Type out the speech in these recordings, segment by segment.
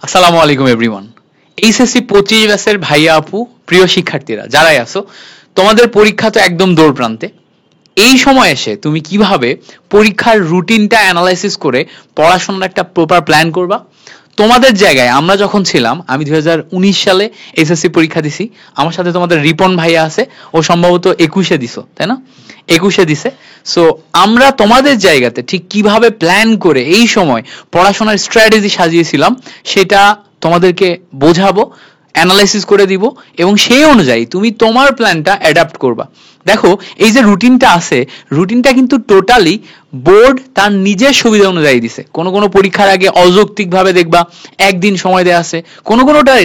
আসসালামু আলাইকুম everyone. HSC 25 ব্যাচের ভাইয়া আপু, প্রিয় শিক্ষার্থীরা যারাই আছো, তোমাদের পরীক্ষা তো একদম দৌড় প্রান্তে। এই সময় এসে তুমি কিভাবে পরীক্ষার রুটিনটা অ্যানালাইসিস করে পড়াশোনার একটা প্রপার প্ল্যান করবা। তোমাদের জায়গায় আমরা যখন ছিলাম, আমি 2019 সালে এসএসসি পরীক্ষা দিছি। আমার সাথে তোমাদের রিপন ভাইয়া আছে, ও সম্ভবত 21-এ দিছো, তাই না? 21-এ দিছে। সো আমরা তোমাদের জায়গাতে ঠিক কিভাবে প্ল্যান করে এই সময় পড়াশোনার স্ট্র্যাটেজি সাজিয়েছিলাম সেটা তোমাদেরকে বোঝাবো, অ্যানালাইসিস করে দিব, এবং সেই অনুযায়ী তুমি তোমার প্ল্যানটা অ্যাডাপ্ট করবা। দেখো, এই যে রুটিনটা আছে, রুটিনটা কিন্তু টোটালি বোর্ড তার নিজের সুবিধা অনুযায়ী দিছে। কোনো কোনো পরীক্ষার আগে অযৌক্তিক ভাবে দেখবা একদিন সময় দেওয়া আছে, কোনো কোনোটার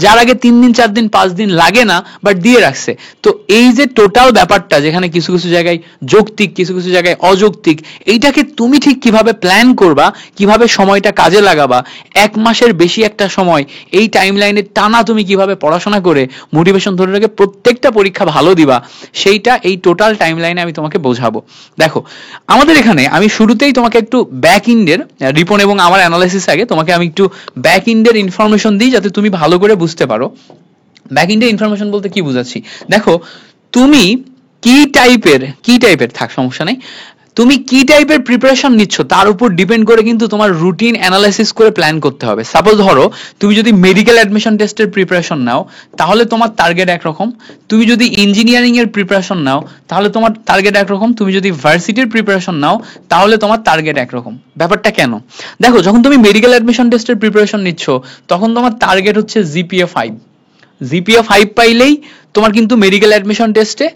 যার আগে 3 দিন 4 দিন 5 দিন লাগে না, বাট দিয়ে রাখছে। তো এই যে টোটাল ব্যাপারটা, যেখানে কিছু কিছু জায়গায় যৌক্তিক, কিছু কিছু জায়গায় অযৌক্তিক, এইটাকে তুমি ঠিক কিভাবে প্ল্যান করবা, কিভাবে সময়টা কাজে লাগাবা, 1 মাসের বেশি একটা সময় এই টাইম লাইনে টানা তুমি কিভাবে পড়াশোনা করে মোটিভেশন ধরে রেখে প্রত্যেকটা পরীক্ষা ভালো দিবা, সেইটা এই টোটাল টাইম লাইনে আমি তোমাকে বোঝাবো। দেখো, আমাদের এখানে আমি শুরুতেই তোমাকে একটু ব্যাক ইন্ডের, রিপন এবং আমার অ্যানালাইসিস আগে তোমাকে আমি একটু ব্যাক ইন্ডের ইনফরমেশন দিই, যাতে তুমি ভালো করে বুঝতে পারো। ব্যাক ইন্ডের ইনফরমেশন বলতে কি বুঝাচ্ছি, দেখো, তুমি কি টাইপের থাক সমস্যা নেই, তুমি কি টাইপের প্রিপারেশন নিচ্ছ তার উপর ডিপেন্ড করে কিন্তু তোমার রুটিন অ্যানালাইসিস করে প্ল্যান করতে হবে। সাপোজ ধরো, তুমি যদি মেডিকেল অ্যাডমিশন টেস্টের প্রিপারেশন নাও, তাহলে তোমার টার্গেট একরকম। তুমি যদি ইঞ্জিনিয়ারিং এর প্রিপারেশন নাও, তাহলে তোমার টার্গেট একরকম। তুমি যদি ভার্সিটির প্রিপারেশন নাও, তাহলে তোমার টার্গেট একরকম। ব্যাপারটা কেন? দেখো, যখন তুমি মেডিকেল অ্যাডমিশন টেস্টের প্রিপারেশন নিচ্ছ, তখন তোমার টার্গেট হচ্ছে জিপিএ 5 পাইলেই তোমার কিন্তু মেডিকেল অ্যাডমিশন টেস্টে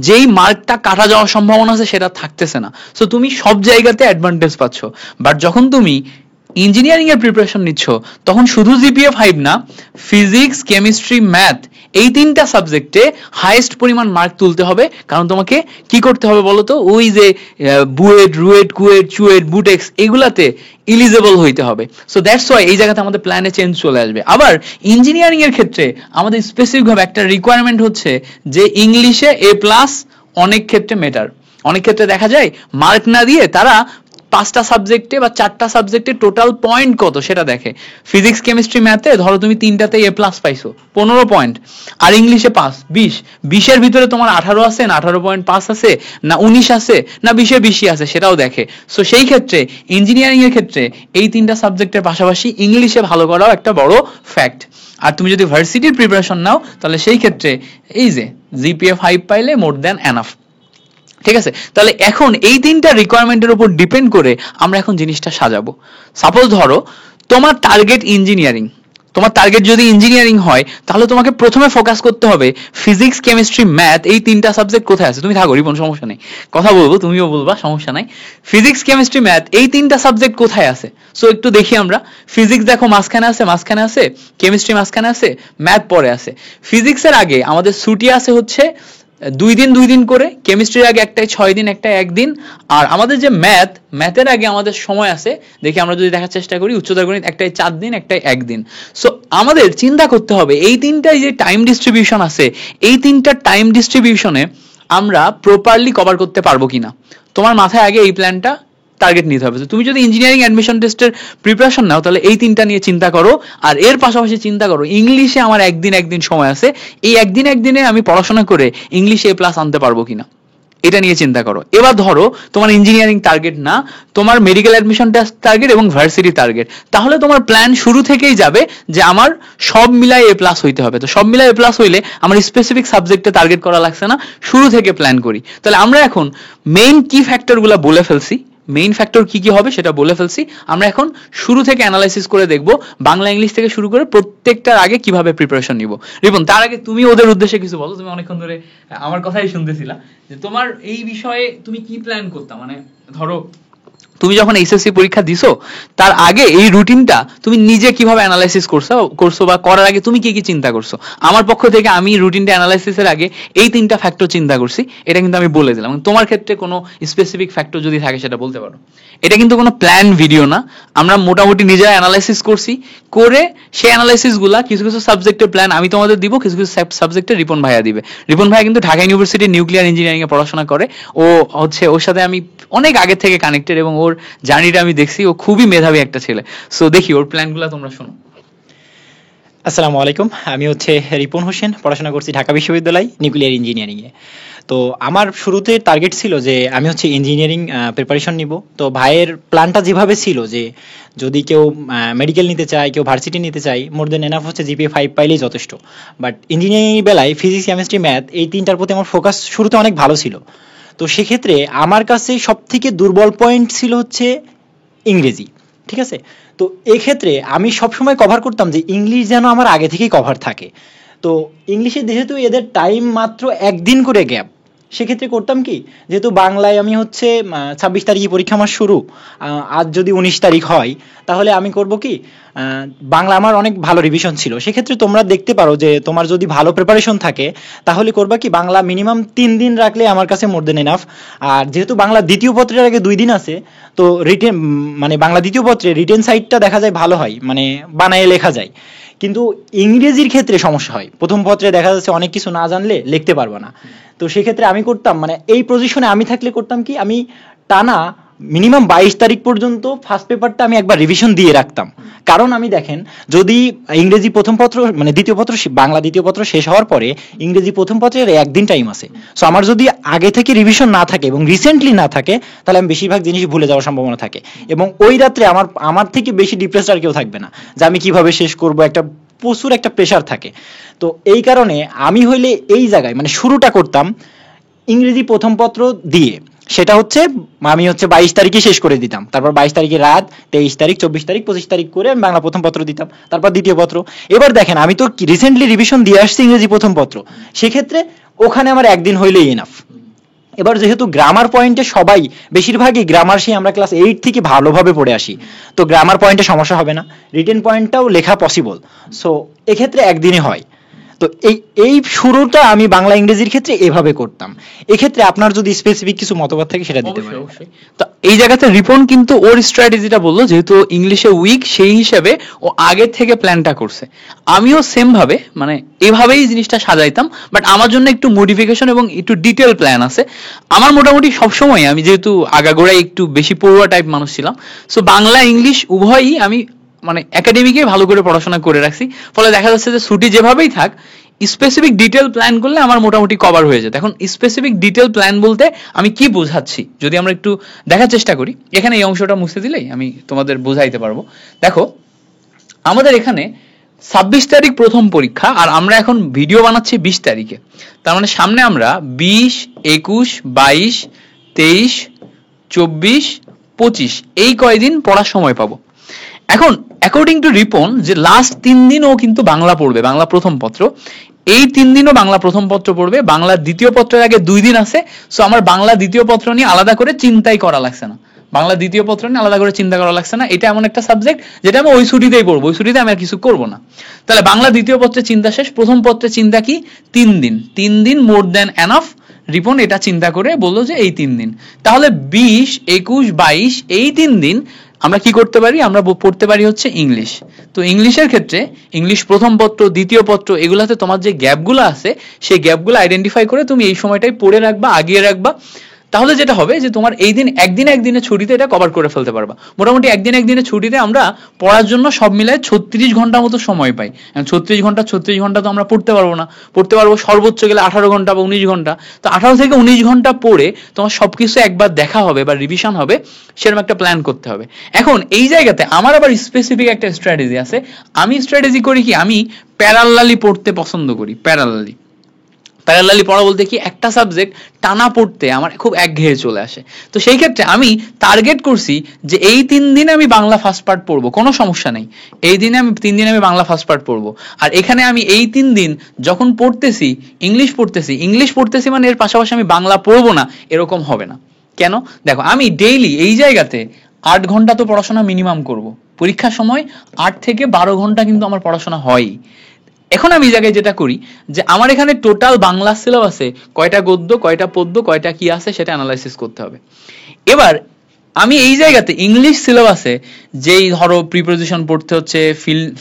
যেই মার্কটা কাটা যাওয়ার সম্ভাবনা আছে সেটা থাকতেছে না। সো তুমি সব জায়গাতে অ্যাডভান্টেজ পাচ্ছ। বাট যখন তুমি ইঞ্জিনিয়ারিং এর প্রিপারেশন নিচ্ছ, তখন শুধু জিপিএ 5 না, ফিজিক্স, কেমিস্ট্রি, ম্যাথ, এই 3টা সাবজেক্টে হাইয়েস্ট পরিমাণ মার্ক তুলতে হবে। কারণ তোমাকে কি করতে হবে বলো তো, ওই যে বুয়েট, রুয়েট, কুয়েট, চুয়েট, বুটেক্স, এগুলাতে এলিজেবল হইতে হবে। সো দ্যাটস ওয়াই এই জায়গাতে আমাদের প্ল্যানে চেঞ্জ চলে আসবে। আবার ইঞ্জিনিয়ারিং এর ক্ষেত্রে আমাদের স্পেসিফিক ভাবে একটা রিকোয়ারমেন্ট হচ্ছে যে ইংলিশে A+, অনেক ক্ষেত্রে মেটার। অনেক ক্ষেত্রে দেখা যায় মার্ক না দিয়ে তারা 5টা সাবজেক্টে বা 4টা সাবজেক্টে টোটাল পয়েন্ট কত সেটা দেখে। ফিজিক্স, কেমিস্ট্রি, ম্যাথে ধরো তুমি 3টাতে A+ পাইছো, 15 পয়েন্ট, আর ইংলিশে পাস 20, 20-এর ভিতরে তোমার 18 আছে না 18.5 আছে, না 19 আছে, না 20-এ 20 আছে, সেটাও দেখে। সো সেই ক্ষেত্রে ইঞ্জিনিয়ারিং এর ক্ষেত্রে এই 3টা সাবজেক্টের পাশাপাশি ইংলিশে ভালো করাও একটা বড় ফ্যাক্ট। আর তুমি যদি ভার্সিটির প্রিপারেশন নাও, তাহলে সেই ক্ষেত্রে এই যে জিপিএ 5 পাইলে মোর দ্যান এনাফ। ঠিক আছে? তাহলে এখন এই 3টা রিকোয়ারমেন্টের উপর ডিপেন্ড করে আমরা এখন জিনিসটা সাজাবো। সাপোজ ধরো তোমার টার্গেট ইঞ্জিনিয়ারিং, তোমার টার্গেট যদি ইঞ্জিনিয়ারিং হয়, তাহলে তোমাকে প্রথমে ফোকাস করতে হবে ফিজিক্স, কেমিস্ট্রি, ম্যাথ, এই 3টা সাবজেক্ট কোথায় আছে। তুমি থাকো রিপন, সমস্যা নেই, কথা বলবো, তুমিও বলবা, সমস্যা নাই। ফিজিক্স, কেমিস্ট্রি, ম্যাথ, এই 3টা সাবজেক্ট কোথায় আছে? সো একটু দেখি আমরা। ফিজিক্স দেখো মাঝখানে আছে, কেমিস্ট্রি মাঝখানে আছে, ম্যাথ পরে আছে। ফিজিক্সের আগে আমাদের ছুটি আছে হচ্ছে 2 দিন করে, কেমিস্ট্রির আগে একটাই 6 দিন, একটাই 1 দিন, আর আমাদের যে ম্যাথের আগে আমাদের সময় আছে, দেখি আমরা যদি দেখার চেষ্টা করি, উচ্চতর গণিত একটাই 4 দিন, একটাই 1 দিন। সো আমাদের চিন্তা করতে হবে এই 3টাই যে টাইম ডিস্ট্রিবিউশন আছে, এই 3টা টাইম ডিস্ট্রিবিউশনে আমরা প্রপারলি কভার করতে পারবো কিনা। তোমার মাথায় আগে এই প্ল্যানটা টার্গেট নিতে হবে। তুমি যদি ইঞ্জিনিয়ারিং অ্যাডমিশন টেস্টের প্রিপারেশন নাও, তাহলে এই 3টা নিয়ে চিন্তা করো। আর এর পাশাপাশি চিন্তা করো ইংলিশে আমার একদিন সময় আছে, এই একদিনে আমি পড়াশোনা করে ইংলিশে A+ আনতে পারবো কিনা, এটা নিয়ে চিন্তা করো। এবার ধরো তোমার ইঞ্জিনিয়ারিং টার্গেট না, তোমার মেডিকেল অ্যাডমিশন টেস্ট টার্গেট এবং ভার্সিটি টার্গেট, তাহলে তোমার প্ল্যান শুরু থেকেই যাবে যে আমার সব মিলাই A+ হইতে হবে। তো সব মিলাই A+ হইলে আমার স্পেসিফিক সাবজেক্টে টার্গেট করা লাগছে না, শুরু থেকে প্ল্যান করি। তাহলে আমরা এখন মেইন কি ফ্যাক্টরগুলো বলে ফেলছি, মেইন ফ্যাক্টর কি কি হবে সেটা বলে ফেলছি। আমরা এখন শুরু থেকে অ্যানালাইসিস করে দেখব, বাংলা ইংলিশ থেকে শুরু করে প্রত্যেকটার আগে কিভাবে প্রিপারেশন নিব। রিপন, তার আগে তুমি ওদের উদ্দেশ্যে কিছু বলো। তুমি অনেকক্ষণ ধরে আমার কথাই শুনতেছিলা, যে তোমার এই বিষয়ে তুমি কি প্ল্যান করতা। মানে ধরো তুমি যখন এইচএসসি পরীক্ষা দিছো, তার আগে এই রুটিনটা তুমি নিজে কিভাবে অ্যানালাইসিস করছো বা করার আগে তুমি কি কি চিন্তা করছো। আমার পক্ষ থেকে আমি রুটিনটা অ্যানালাইসিসের আগে এই 3টা ফ্যাক্টর চিন্তা করছি, এটা কিন্তু আমি বলে দিলাম। তোমার ক্ষেত্রে কোনো স্পেসিফিক ফ্যাক্টর যদি থাকে সেটা বলতে পারো। এটা কিন্তু কোনো প্ল্যান ভিডিও না, আমরা মোটামুটি নিজেরা অ্যানালাইসিস করছি, করে সেই অ্যানালাইসিস গুলা কিছু কিছু সাবজেক্টের প্ল্যান আমি তোমাদের দিব, কিছু কিছু সাবজেক্টে রিপন ভাইয়া দিবে। রিপন ভাইয়া কিন্তু ঢাকা ইউনিভার্সিটি নিউক্লিয়ার ইঞ্জিনিয়ারিং এ পড়াশোনা করে। ও হচ্ছে, ওর সাথে আমি অনেক আগে থেকে কানেক্টেড এবং ওর জার্নিটা আমি দেখছি, ও খুবই মেধাবী একটা ছেলে। সো দেখি ওর প্ল্যানগুলো তোমরা শোনো। আসসালামু আলাইকুম। আমি হচ্ছে রিপন হোসেন, পড়াশোনা করছি ঢাকা বিশ্ববিদ্যালয় নিউক্লিয়ার ইঞ্জিনিয়ারিং এ। তো আমার শুরুতে টার্গেট ছিল যে আমি হচ্ছে ইঞ্জিনিয়ারিং প্রিপারেশন নিব। তো ভাইয়ের প্ল্যানটা যেভাবে ছিল যে যদি কেউ মেডিকেল নিতে চায়, কেউ ভার্সিটি নিতে চায়, মোর দেন এনাফ হচ্ছে জিপিএ 5 পাইলেই যথেষ্ট। বাট ইঞ্জিনিয়ারিং বেলায় ফিজিক্স, কেমিস্ট্রি, ম্যাথ এই তিনটার প্রতি আমার ফোকাস শুরুতে অনেক ভালো ছিল। তো সেক্ষেত্রে আমার কাছে সবথেকে দুর্বল পয়েন্ট ছিল হচ্ছে ইংরেজি। ঠিক আছে? তো এক্ষেত্রে আমি সবসময় কভার করতাম যে ইংলিশ যেন আমার আগে থেকেই কভার থাকে। তো ইংলিশে যেহেতু এদের টাইম মাত্র একদিন করে গ্যাপ, সেক্ষেত্রে করতাম কি, যেহেতু বাংলায় আমি হচ্ছে 26 তারিখে পরীক্ষা আমার শুরু, আজ যদি 19 তারিখ হয়, তাহলে আমি করব কি, বাংলা আমার অনেক ভালো রিভিশন ছিল। সেক্ষেত্রে তোমরা দেখতে পারো যে তোমার যদি ভালো প্রিপারেশন থাকে তাহলে করবা কি, বাংলা মিনিমাম 3 দিন রাখলে আমার কাছে মোর দেন এনাফ। আর যেহেতু বাংলা দ্বিতীয় পত্রের আগে 2 দিন আছে, তো রিটেন মানে বাংলা দ্বিতীয় পত্রে রিটেন সাইডটা দেখা যায় ভালো হয়, মানে বানায়ে লেখা যায়। কিন্তু ইংরেজির ক্ষেত্রে সমস্যা হয়, প্রথম পত্রে দেখা যাচ্ছে অনেক কিছু না জানলে লিখতে পারবো না। তো সেক্ষেত্রে আমি করতাম, মানে এই পজিশনে আমি থাকলে করতাম কি, আমি টানা মিনিমাম 22 তারিখ পর্যন্ত ফার্স্ট পেপারটা আমি একবার রিভিশন দিয়ে রাখতাম। কারণ আমি দেখেন, যদি ইংরেজি প্রথম পত্র মানে দ্বিতীয় পত্র বাংলা দ্বিতীয় পত্র শেষ হওয়ার পরে ইংরেজি প্রথম পত্রের একদিন টাইম আছে। সো আমার যদি আগে থেকে রিভিশন না থাকে এবং রিসেন্টলি না থাকে, তাহলে আমি বেশিরভাগ জিনিস ভুলে যাওয়ার সম্ভাবনা থাকে। এবং ওই রাত্রে আমার আমার থেকে বেশি ডিপ্রেসড আর কেউ থাকবে না যে আমি কিভাবে শেষ করব, একটা প্রচুর একটা প্রেশার থাকে। তো এই কারণে আমি হইলে এই জায়গায় মানে শুরুটা করতাম ইংরেজি প্রথম পত্র দিয়ে। সেটা হচ্ছে আমি হচ্ছে 22 তারিখে শেষ করে দিতাম, তারপর 22 তারিখে রাত, 23 তারিখ, 24 তারিখ, 25 তারিখ করে আমি বাংলা প্রথম পত্র দিতাম, তারপর দ্বিতীয় পত্র। এবার দেখেন, আমি তো রিসেন্টলি রিভিশন দিয়ে আসছি ইংরেজি প্রথম পত্র, সেক্ষেত্রে ওখানে আমার একদিন হইলেই এনাফ। এবার যেহেতু গ্রামার পয়েন্টে সবাই বেশিরভাগই গ্রামার সেই আমরা ক্লাস 8 থেকে ভালোভাবে পড়ে আসি, তো গ্রামার পয়েন্টে সমস্যা হবে না, রিটেন পয়েন্টটাও লেখা পসিবল। সো এক্ষেত্রে একদিনে হয়। তো এই এই শুরুটা আমি বাংলা ইংরেজির ক্ষেত্রে এভাবে করতাম। এক্ষেত্রে আপনার যদি স্পেসিফিক কিছু মতবাদ থাকে সেটা দিতে অবশ্যই পারেন। অবশ্যই। তো এই জায়গাতে রিপন কিন্তু ওর স্ট্র্যাটেজিটা বললো, যেহেতু ইংলিশে উইক সেই হিসেবে ও আগে থেকে প্ল্যানটা করছে। আমিও সেম ভাবে মানে এভাবেই জিনিসটা সাজাইতাম, বাট আমার জন্য একটু মডিফিকেশন এবং একটু ডিটেল প্ল্যান আছে। আমার মোটামুটি সবসময় আমি যেহেতু আগাগোড়াই একটু বেশি পড়ুয়া টাইপ মানুষ ছিলাম, সো বাংলা ইংলিশ উভয়ই আমি মানে একাডেমিকে ভালো করে পড়াশোনা করে রাখছি। ফলে দেখা যাচ্ছে যে ছুটি যেভাবেই থাক, স্পেসিফিক ডিটেল প্ল্যান করলে আমার মোটামুটি কভার হয়ে যেত। এখন স্পেসিফিক ডিটেল প্ল্যান বলতে আমি কি বোঝাচ্ছি যদি আমরা একটু দেখার চেষ্টা করি, এখানে এই অংশটা মুছে দিলেই আমি তোমাদের বোঝাইতে পারবো। দেখো, আমাদের এখানে 26 তারিখ প্রথম পরীক্ষা, আর আমরা এখন ভিডিও বানাচ্ছি 20 তারিখে। তার মানে সামনে আমরা 20, 21, 22, 23, 24, 25 এই কয়দিন পড়ার সময় পাবো। এখন অ্যাকর্ডিং টু রিপন, যে লাস্ট 3 দিন ও কিন্তু বাংলা পড়বে, বাংলা প্রথম পত্র। এই 3 দিনও বাংলা প্রথম পত্র পড়বে, বাংলা দ্বিতীয় পত্রের আগে 2 দিন আছে। সো আমার বাংলা দ্বিতীয় পত্র নিয়ে আলাদা করে চিন্তাই করা লাগছে না, বাংলা দ্বিতীয় পত্র নিয়ে আলাদা করে চিন্তা করা লাগছে না। এটা এমন একটা সাবজেক্ট যেটা আমি ওই ছুটিতেই পড়বো, ওই ছুটিতে আমি আর কিছু করবো না। তাহলে বাংলা দ্বিতীয় পত্রের চিন্তা শেষ, প্রথম পত্রের চিন্তা কি, 3 দিন। 3 দিন মোর দেন এনাফ। রিপন এটা চিন্তা করে বললো যে এই 3 দিন। তাহলে 20, 21, 22 এই 3 দিন আমরা কি করতে পারি, আমরা পড়তে পারি হচ্ছে ইংলিশ। তো ইংলিশের ক্ষেত্রে ইংলিশ প্রথম পত্র দ্বিতীয় পত্র এগুলাতে তোমার যে গ্যাপগুলো আছে, সেই গ্যাপগুলো আইডেন্টিফাই করে তুমি এই সময়টাই পড়ে রাখবা, আগিয়ে রাখবা। তাহলে যেটা হবে যে তোমার এই দিন একদিনের ছুটিতে এটা কভার করে ফেলতে পারবা। মোটামুটি একদিনের ছুটিতে আমরা পড়ার জন্য সব মিলায় 36 ঘন্টা মতো সময় পাই। 36 ঘন্টা তো আমরা পড়তে পারবো না, পড়তে পারবো সর্বোচ্চ গেলে 18 ঘন্টা বা 19 ঘন্টা। তো 18 থেকে 19 ঘন্টা পড়ে তোমার সবকিছু একবার দেখা হবে বা রিভিশন হবে, সেরকম একটা প্ল্যান করতে হবে। এখন এই জায়গাতে আমার আবার স্পেসিফিক একটা স্ট্র্যাটেজি আছে। আমি স্ট্র্যাটেজি করি কি, আমি প্যারালালি পড়তে পছন্দ করি। প্যারালালি পড়া বলতে কি, একটা সাবজেক্ট টানা পড়তে আমার খুব একঘেয়ে চলে আসে। তো সেই ক্ষেত্রে আমি টার্গেট করছি যে এই 3 দিনে আমি বাংলা ফার্স্ট পার্ট পড়বো, কোনো সমস্যা নেই। এই দিনে আমি 3 দিনে আমি বাংলা ফার্স্ট পার্ট পড়বো। আর এখানে আমি এই 3 দিন যখন পড়তেছি ইংলিশ পড়তেছি মানে এর পাশাপাশি আমি বাংলা পড়বো না, এরকম হবে না। কেন? দেখো, আমি ডেইলি এই জায়গাতে 8 ঘন্টা তো পড়াশোনা মিনিমাম করব। পরীক্ষার সময় 8 থেকে 12 ঘন্টা কিন্তু আমার পড়াশোনা হয়ই। এখন আমি এই জায়গায় যেটা করি, যে আমার এখানে টোটাল বাংলা সিলেবাসে কয়টা গদ্য, কয়টা পদ্য, কয়টা কি আছে সেটা অ্যানালাইসিস করতে হবে। এবার আমি এই জায়গাতে ইংলিশ সিলেবাসে যেই ধরো প্রিপোজিশন পড়তে হচ্ছে,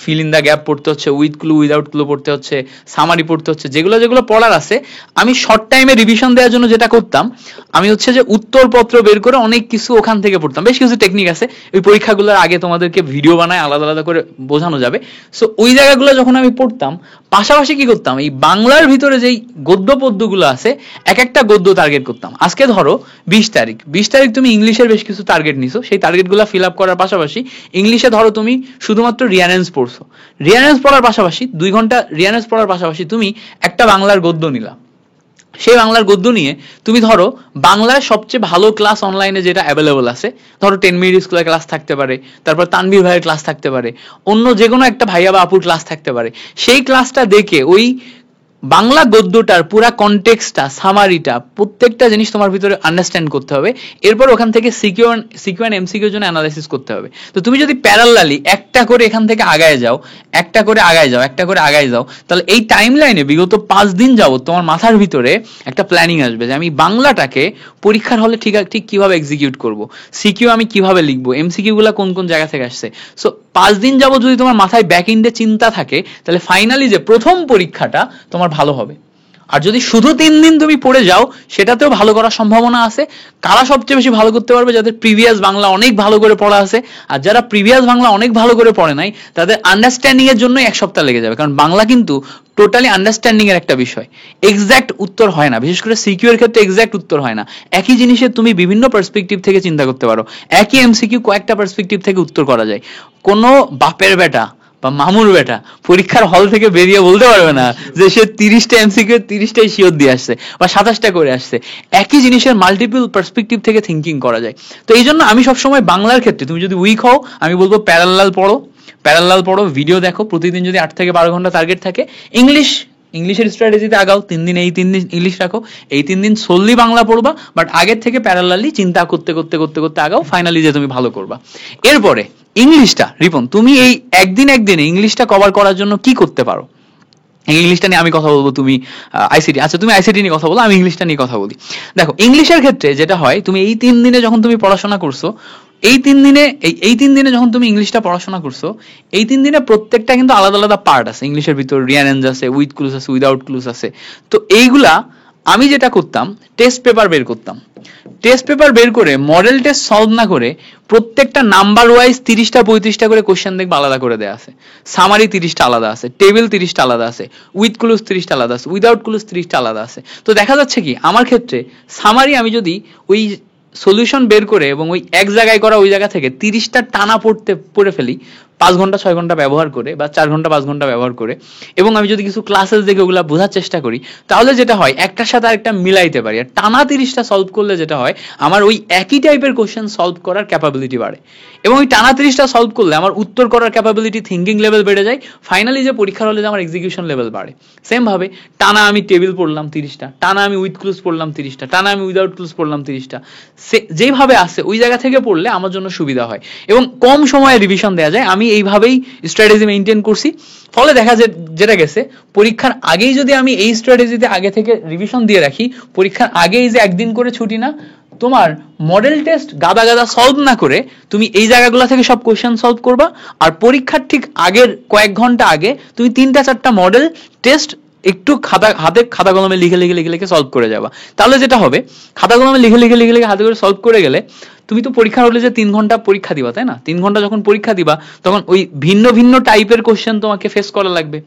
ফিল ইন দ্য গ্যাপ পড়তে হচ্ছে, উইথ ক্লু উইদাউট ক্লু পড়তে হচ্ছে, সামারি পড়তে হচ্ছে, যেগুলো যেগুলো পড়ার আছে, আমি শর্ট টাইমে রিভিশন দেওয়ার জন্য যেটা করতাম, আমি হচ্ছে যে উত্তরপত্র বের করে অনেক কিছু ওখান থেকে পড়তাম। বেশ কিছু টেকনিক আছে, ওই পরীক্ষাগুলোর আগে তোমাদেরকে ভিডিও বানায় আলাদা আলাদা করে বোঝানো যাবে। সো ওই জায়গাগুলো যখন আমি পড়তাম, পাশাপাশি কি করতাম, এই বাংলার ভিতরে যেই গদ্য পদ্যগুলো আছে এক একটা গদ্য টার্গেট করতাম। আজকে ধরো 20 তারিখ তুমি ইংলিশের বেশ কিছু টার্গেট নিছো, সেই টার্গেটগুলো ফিল আপ করার পাশাপাশি ইংলিশে ধরো তুমি শুধুমাত্র রিয়ারেন্স পড়ছো, রিয়ারেন্স পড়ার পাশাপাশি 2 ঘন্টা রিয়ারেন্স পড়ার পাশাপাশি তুমি একটা বাংলার গদ্য নিলা। সেই বাংলার গদ্য নিয়ে তুমি ধরো বাংলায় সবচেয়ে ভালো ক্লাস অনলাইনে যেটা অ্যাভেলেবল আছে, ধরো 10 মিনিট স্কুলের ক্লাস থাকতে পারে, তারপর তানভীর ভাইয়ের ক্লাস থাকতে পারে, অন্য যে কোনো একটা ভাইয়া বা আপুর ক্লাস থাকতে পারে, সেই ক্লাসটা দেখে ওই বাংলা গদ্যটার পুরা কনটেক্সটটা, সামারিটা, প্রত্যেকটা জিনিস তোমার ভিতরে আন্ডারস্ট্যান্ড করতে হবে। এরপর ওখান থেকে সিকিউ অ্যান্ড এমসিকিউর জন্য অ্যানালাইসিস করতে হবে। তো তুমি যদি প্যারালালি একটা করে এখান থেকে আগায় যাও, একটা করে আগায় যাও, একটা করে আগায় যাও, তাহলে এই টাইম লাইনে বিগত 5 দিন যাবত তোমার মাথার ভিতরে একটা প্ল্যানিং আসবে যে আমি বাংলাটাকে পরীক্ষার হলে ঠিক কিভাবে এক্সিকিউট করব, সিকিউ আমি কিভাবে লিখবো, এমসিকিউ গুলা কোন কোন জায়গা থেকে আসছে। সো 5 দিন যাবত যদি তোমার মাথায় ব্যাক এন্ডে চিন্তা থাকে, তাহলে ফাইনালি যে প্রথম পরীক্ষাটা তোমার ভালো হবে। আর যদি শুধু 3 দিন তুমি পড়ে যাও, সেটাতেও ভালো করার সম্ভাবনা আছে। কারা সবচেয়ে বেশি ভালো করতে পারবে? যাদের প্রিভিয়াস বাংলা অনেক ভালো করে পড়া আছে। আর যারা প্রিভিয়াস বাংলা অনেক ভালো করে পড়ে নাই, তাদের আন্ডারস্ট্যান্ডিং এর জন্য 1 সপ্তাহ লেগে যাবে, কারণ বাংলা কিন্তু টোটালি আন্ডারস্ট্যান্ডিং এর একটা বিষয়, এক্সাক্ট উত্তর হয় না। বিশেষ করে সিকিউ এর ক্ষেত্রে এক্সাক্ট উত্তর হয় না। একই জিনিসের তুমি বিভিন্ন পার্সপেক্টিভ থেকে চিন্তা করতে পারো, একই এমসিকিউ কয়েকটা পার্সপেক্টিভ থেকে উত্তর করা যায়। কোনো বাপের বেটা বা মামুর বেটা পরীক্ষার হল থেকে বেরিয়ে বলতে পারবে না যে সে 30টা এমসিকিউ 30টাই শিওর দিয়ে আসছে বা 27টা করে আসছে। একই জিনিসের মাল্টিপল পার্সপেক্টিভ থেকে থিঙ্কিং করা যায়। তো এই জন্য আমি সবসময় বাংলার ক্ষেত্রে তুমি যদি উইক হও, আমি বলবো প্যারালাল পড়ো, ভিডিও দেখো, প্রতিদিন যদি 8 থেকে 12 ঘন্টা টার্গেট থাকে। ইংলিশের স্ট্র্যাটেজিতে আগাও, 3 দিন 3 দিন ইংলিশ রাখো, 3 দিন solely বাংলা পড়বা, বাট আগের থেকে প্যারালালি চিন্তা করতে করতে করতে করতে আগাও, ফাইনালি যে তুমি ভালো করবা। এরপরে ইংলিশটা, রিপন তুমি এই একদিনে ইংলিশটা কভার করার জন্য কি করতে পারো? ইংলিশটা নিয়ে আমি কথা বলবো, তুমি আইসিটি, আচ্ছা তুমি আইসিটি নিয়ে কথা বলো, আমি ইংলিশটা নিয়ে কথা বলি। দেখো ইংলিশের ক্ষেত্রে যেটা হয়, তুমি এই 3 দিনে যখন তুমি পড়াশোনা করছো, এই 3 দিনে যখন তুমি ইংলিশটা পড়াশোনা করছো, এই 3 দিনে প্রত্যেকটা কিন্তু আলাদা আলাদা পার্ট আছে। ইংলিশের ভিতর রিয়ারেঞ্জ আছে, উইথ ক্লুজ আছে, উইদাউট ক্লুজ আছে। তো এইগুলা আমি যেটা করতাম, টেস্ট পেপার বের করতাম। টেস্ট পেপার বের করে মডেল টেস্ট সলভ না করে প্রত্যেকটা নাম্বার ওয়াইজ 30টা 35টা করে কোশ্চেন দেখবে আলাদা করে দেয়া আছে, সামারি 30টা আলাদা আছে, টেবিল 30টা আলাদা আছে, উইথ ক্লুজ 30টা আলাদা আছে, উইদাউট ক্লুজ 30টা আলাদা আছে। তো দেখা যাচ্ছে কি, আমার ক্ষেত্রে সামারি আমি যদি ওই সলিউশন বের করে এবং ওই এক জায়গায় করা ওই জায়গা থেকে 30টা টানা পড়ে ফেলি 5 ঘন্টা 6 ঘন্টা ব্যবহার করে, বা 4 ঘন্টা 5 ঘন্টা ব্যবহার করে, এবং আমি যদি কিছু ক্লাসেস দেখে ওগুলা বোঝার চেষ্টা করি, তাহলে যেটা হয় একটার সাথে আরেকটা মিলাইতে পারি। আর টানা 30টা সলভ করলে যেটা হয়, আমার ওই একই টাইপের কোশ্চেন সলভ করার ক্যাপাবিলিটি বাড়ে, এবং ওই টানা 30টা সলভ করলে আমার উত্তর করার ক্যাপাবিলিটি, থিঙ্কিং লেভেল বেড়ে যায়। ফাইনালি যে পরীক্ষার হলে যে আমার এক্সিকিউশন লেভেল বাড়ে। সেম ভাবে টানা আমি টেবিল পড়লাম 30টা, টানা আমি উইথ ক্লুজ পড়লাম 30টা, টানা আমি উইদাউট ক্লুজ পড়লাম 30টা, যেভাবে আসে ওই জায়গা থেকে পড়লে আমার জন্য সুবিধা হয় এবং কম সময়ে রিভিশন দেওয়া যায়। আমি এইভাবেই স্ট্র্যাটেজি মেইনটেইন করছি, ফলে দেখা যায় যেটা গেছে, পরীক্ষার আগেই যদি আমি এই স্ট্র্যাটেজিতে আগে থেকে রিভিশন দিয়ে রাখি, পরীক্ষার আগেই যে একদিন করে ছুটি না, তোমার মডেল টেস্ট গাদা গাদা সলভ না করে তুমি এই জায়গাগুলো থেকে সব কোশ্চেন সলভ করবা, আর পরীক্ষার ঠিক আগের কয়েক ঘন্টা আগে তুমি 3টা 4টা মডেল টেস্ট একটু খাতা কলমে লিখে সলভ করে যাবা। তাহলে যেটা হবে, খাতা কলমে লিখে হাতে করে সলভ করে গেলে, তুমি তো পরীক্ষা হলে যে 3 ঘন্টা পরীক্ষা দিবা, তাই না? 3 ঘন্টা যখন পরীক্ষা দিবা, তখন ওই ভিন্ন ভিন্ন টাইপের কোশ্চেন তোমাকে ফেস করা লাগবে,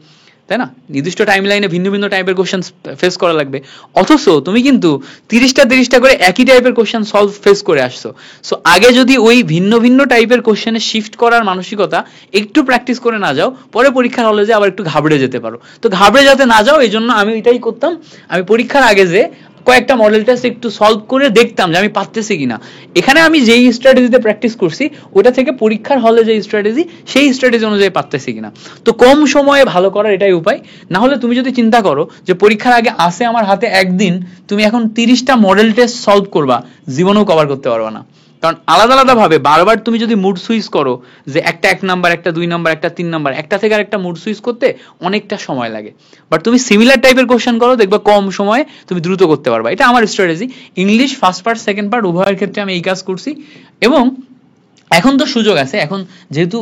তাই না? নির্দিষ্ট টাইম লাইনে ভিন্ন ভিন্ন টাইপের কোশ্চেন ফেস করা লাগবে। অথচ তুমি কিন্তু 30টা করে একই টাইপের কোশ্চেন সলভ ফেস করে আসছো। সো আগে যদি ওই ভিন্ন ভিন্ন টাইপের কোশ্চেনে শিফট করার মানসিকতা একটু প্র্যাকটিস করে না যাও, পরে পরীক্ষার হলে যে আবার একটু ঘাবড়ে যেতে পারো। তো ঘাবড়ে যাতে না যাও, এই জন্য আমি এটাই করতাম, আমি পরীক্ষার আগে যে কয়েকটা মডেল টেস্ট একটু সলভ করে দেখতাম যে আমি পারতেছি কিনা। এখানে আমি যেই স্ট্র্যাটেজিতে প্র্যাকটিস করছি, ওটা থেকে পরীক্ষার হলে যে স্ট্র্যাটেজি, সেই স্ট্র্যাটেজি অনুযায়ী পারতেছি কিনা। তো কম সময়ে ভালো করার এটাই উপায়। না হলে তুমি যদি চিন্তা করো যে পরীক্ষার আগে আসে আমার হাতে একদিন, তুমি এখন 30টা মডেল টেস্ট সলভ করবা, জীবনেও কভার করতে পারবা না। কারণ আলাদা আলাদা ভাবে বারবার তুমি যদি মুড সুইচ করো, যে একটা 1 নাম্বার, একটা 2 নাম্বার, একটা 3 নাম্বার, একটা থেকে আরেকটা মুড সুইচ করতে অনেকটা সময় লাগে। বাট তুমি সিমিলার টাইপের কোশ্চেন করো, দেখবা কম সময়ে তুমি দ্রুত করতে পারবা। এটা আমার strategy. English first part second part উভয়ের ক্ষেত্রে আমি এই কাজ করছি। এবং এখন তো সুযোগ আছে, এখন যেহেতু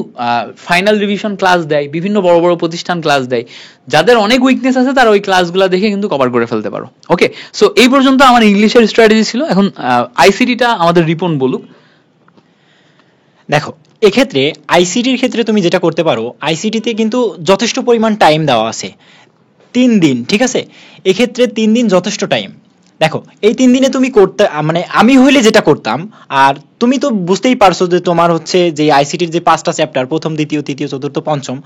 ফাইনাল রিভিশন ক্লাস দেয়, বিভিন্ন বড় বড় প্রতিষ্ঠান ক্লাস দেয়, যাদের অনেক উইকনেস আছে তারা ওই ক্লাসগুলো দেখে কিন্তু কভার করে ফেলতে পারো। ওকে, সো এই পর্যন্ত আমার ইংলিশের স্ট্র্যাটেজি ছিল। এখন আইসিটিটা আমাদের রিপন বলুক। দেখো, এক্ষেত্রে আইসিটির ক্ষেত্রে তুমি যেটা করতে পারো, আইসিটিতে কিন্তু যথেষ্ট পরিমাণ টাইম দেওয়া আছে, 3 দিন, ঠিক আছে? এক্ষেত্রে 3 দিন যথেষ্ট টাইম। দেখো, এই 3 দিনে তুমি করতে, মানে আমি হইলে যেটা করতাম, আর তুমি তো বুঝতেই পারছো যে তোমার হচ্ছে যে আইসিটির যে 5টা চ্যাপ্টার, প্রথম, দ্বিতীয়, তৃতীয়, চতুর্থ, পঞ্চম,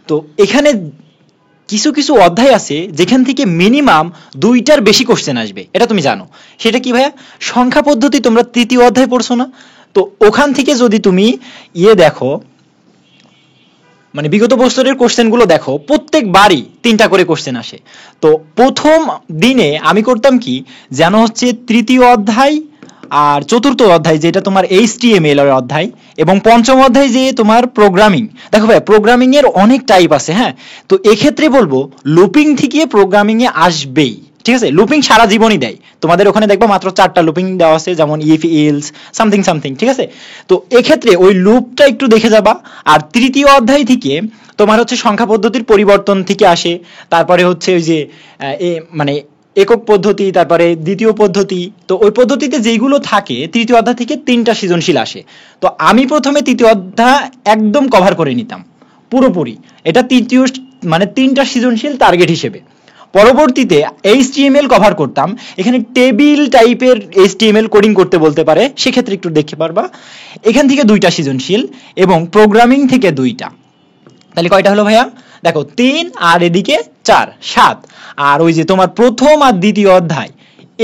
তো এখানে কিছু কিছু অধ্যায় আছে যেখান থেকে মিনিমাম 2টার বেশি কোশ্চেন আসবে, এটা তুমি জানো। সেটা কি ভাইয়া? সংখ্যা পদ্ধতি। তোমরা তৃতীয় অধ্যায় পড়ছো না? তো ওখান থেকে যদি তুমি দেখো, মানে বিগত বছরের কোশ্চেনগুলো দেখো, প্রত্যেকবারই 3টা করে কোশ্চেন আসে। তো প্রথম দিনে আমি করতাম কি, যেন হচ্ছে তৃতীয় অধ্যায় আর চতুর্থ অধ্যায় যেটা তোমার HTML এর অধ্যায়, এবং পঞ্চম অধ্যায় যে তোমার প্রোগ্রামিং। দেখো ভাই, প্রোগ্রামিং এর অনেক টাইপ আছে, হ্যাঁ? তো এক্ষেত্রে বলবো লুপিং থেকে প্রোগ্রামিং এ আসবেই, ঠিক আছে? লুপিং সারা জীবনই দেয় তোমাদের ওখানে, দেখবা মাত্র 4টা লুপিং দেওয়া আছে, যেমন ইফ, এলস, সামথিং সামথিং, ঠিক আছে? তো এক্ষেত্রে ওই লুপটা একটু দেখে যাবা। আর তৃতীয় অধ্যায় থেকে তোমার হচ্ছে সংখ্যা পদ্ধতির পরিবর্তন থেকে আসে, তারপরে হচ্ছে ওই যে মানে একক পদ্ধতি, তারপরে দ্বিতীয় পদ্ধতি। তো ওই পদ্ধতিতে যেগুলো থাকে তৃতীয় অধ্যায় থেকে 3টা সৃজনশীল আসে। তো আমি প্রথমে তৃতীয় অধ্যায় একদম কভার করে নিতাম পুরোপুরি, এটা তৃতীয় মানে 3টা সৃজনশীল টার্গেট হিসেবে। পরবর্তীতে HTML কভার করতাম। এখানে টেবিল টাইপের HTML কোডিং করতে বলতে পারে, সেক্ষেত্রে একটু দেখতে পারবা। এখান থেকে 2টা সৃজনশীল এবং প্রোগ্রামিং থেকে 2টা। তাহলে কয়টা হলো ভাইয়া? দেখো, 3 আর এদিকে 4, 7। আর ওই যে তোমার প্রথম আর দ্বিতীয় অধ্যায়,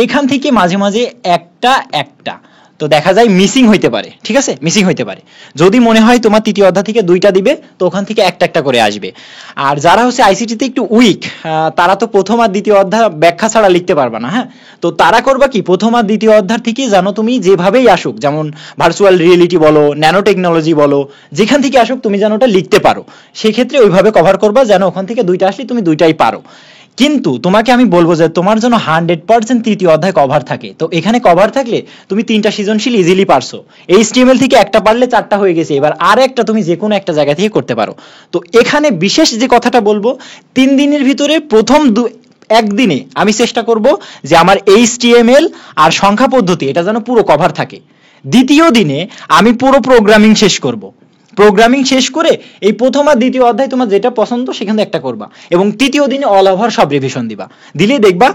এখান থেকে মাঝে মাঝে একটা একটা তো দেখা যায় মিসিং হইতে পারে, ঠিক আছে? মিসিং হইতে পারে। যদি মনে হয় তোমার তৃতীয় অধ্যায় থেকে 2টা দিবে, তো ওখান থেকে একটা একটা করে আসবে। আর যারা হচ্ছে আইসিটিতে একটু উইক, তারা তো প্রথম আর দ্বিতীয় অধ্যায় ব্যাখ্যা ছাড়া লিখতে পারবা না, হ্যাঁ? তো তারা করবা কি, প্রথম আর দ্বিতীয় অধ্যায় থেকে জানো তুমি যেভাবেই আসুক, যেমন ভার্চুয়াল রিয়েলিটি বলো, ন্যানো টেকনোলজি বলো, যেখান থেকে আসুক তুমি যেন ওটা লিখতে পারো। সেক্ষেত্রে ওইভাবে কভার করবা যেন ওখান থেকে 2টা আসলে তুমি 2টাই পারো। কিন্তু তোমাকে আমি বলবো যে তোমার জন্য 100% তৃতীয় অধ্যায় কভার থাকে। তো এখানে কভার থাকলে তুমি 3টা সৃজনশীল ইজিলি পারছো। HTML থেকে একটা পারলে 4টা হয়ে গেছে, এবার আর একটা তুমি যে কোনো একটা জায়গা থেকে করতে পারো। তো এখানে বিশেষ যে কথাটা বলবো, 3 দিনের ভিতরে প্রথম একদিনে আমি চেষ্টা করব যে আমার HTML আর সংখ্যা পদ্ধতি এটা যেন পুরো কভার থাকে। দ্বিতীয় দিনে আমি পুরো প্রোগ্রামিং শেষ করব। প্রোগ্রামিং শেষ করে এই প্রথম আর দ্বিতীয় অধ্যায় তোমার যেটা পছন্দ সেখান থেকে একটা করবা, এবং তৃতীয় দিনে অল ওভার সব রিভিশন দিবা। দিলেই দেখবা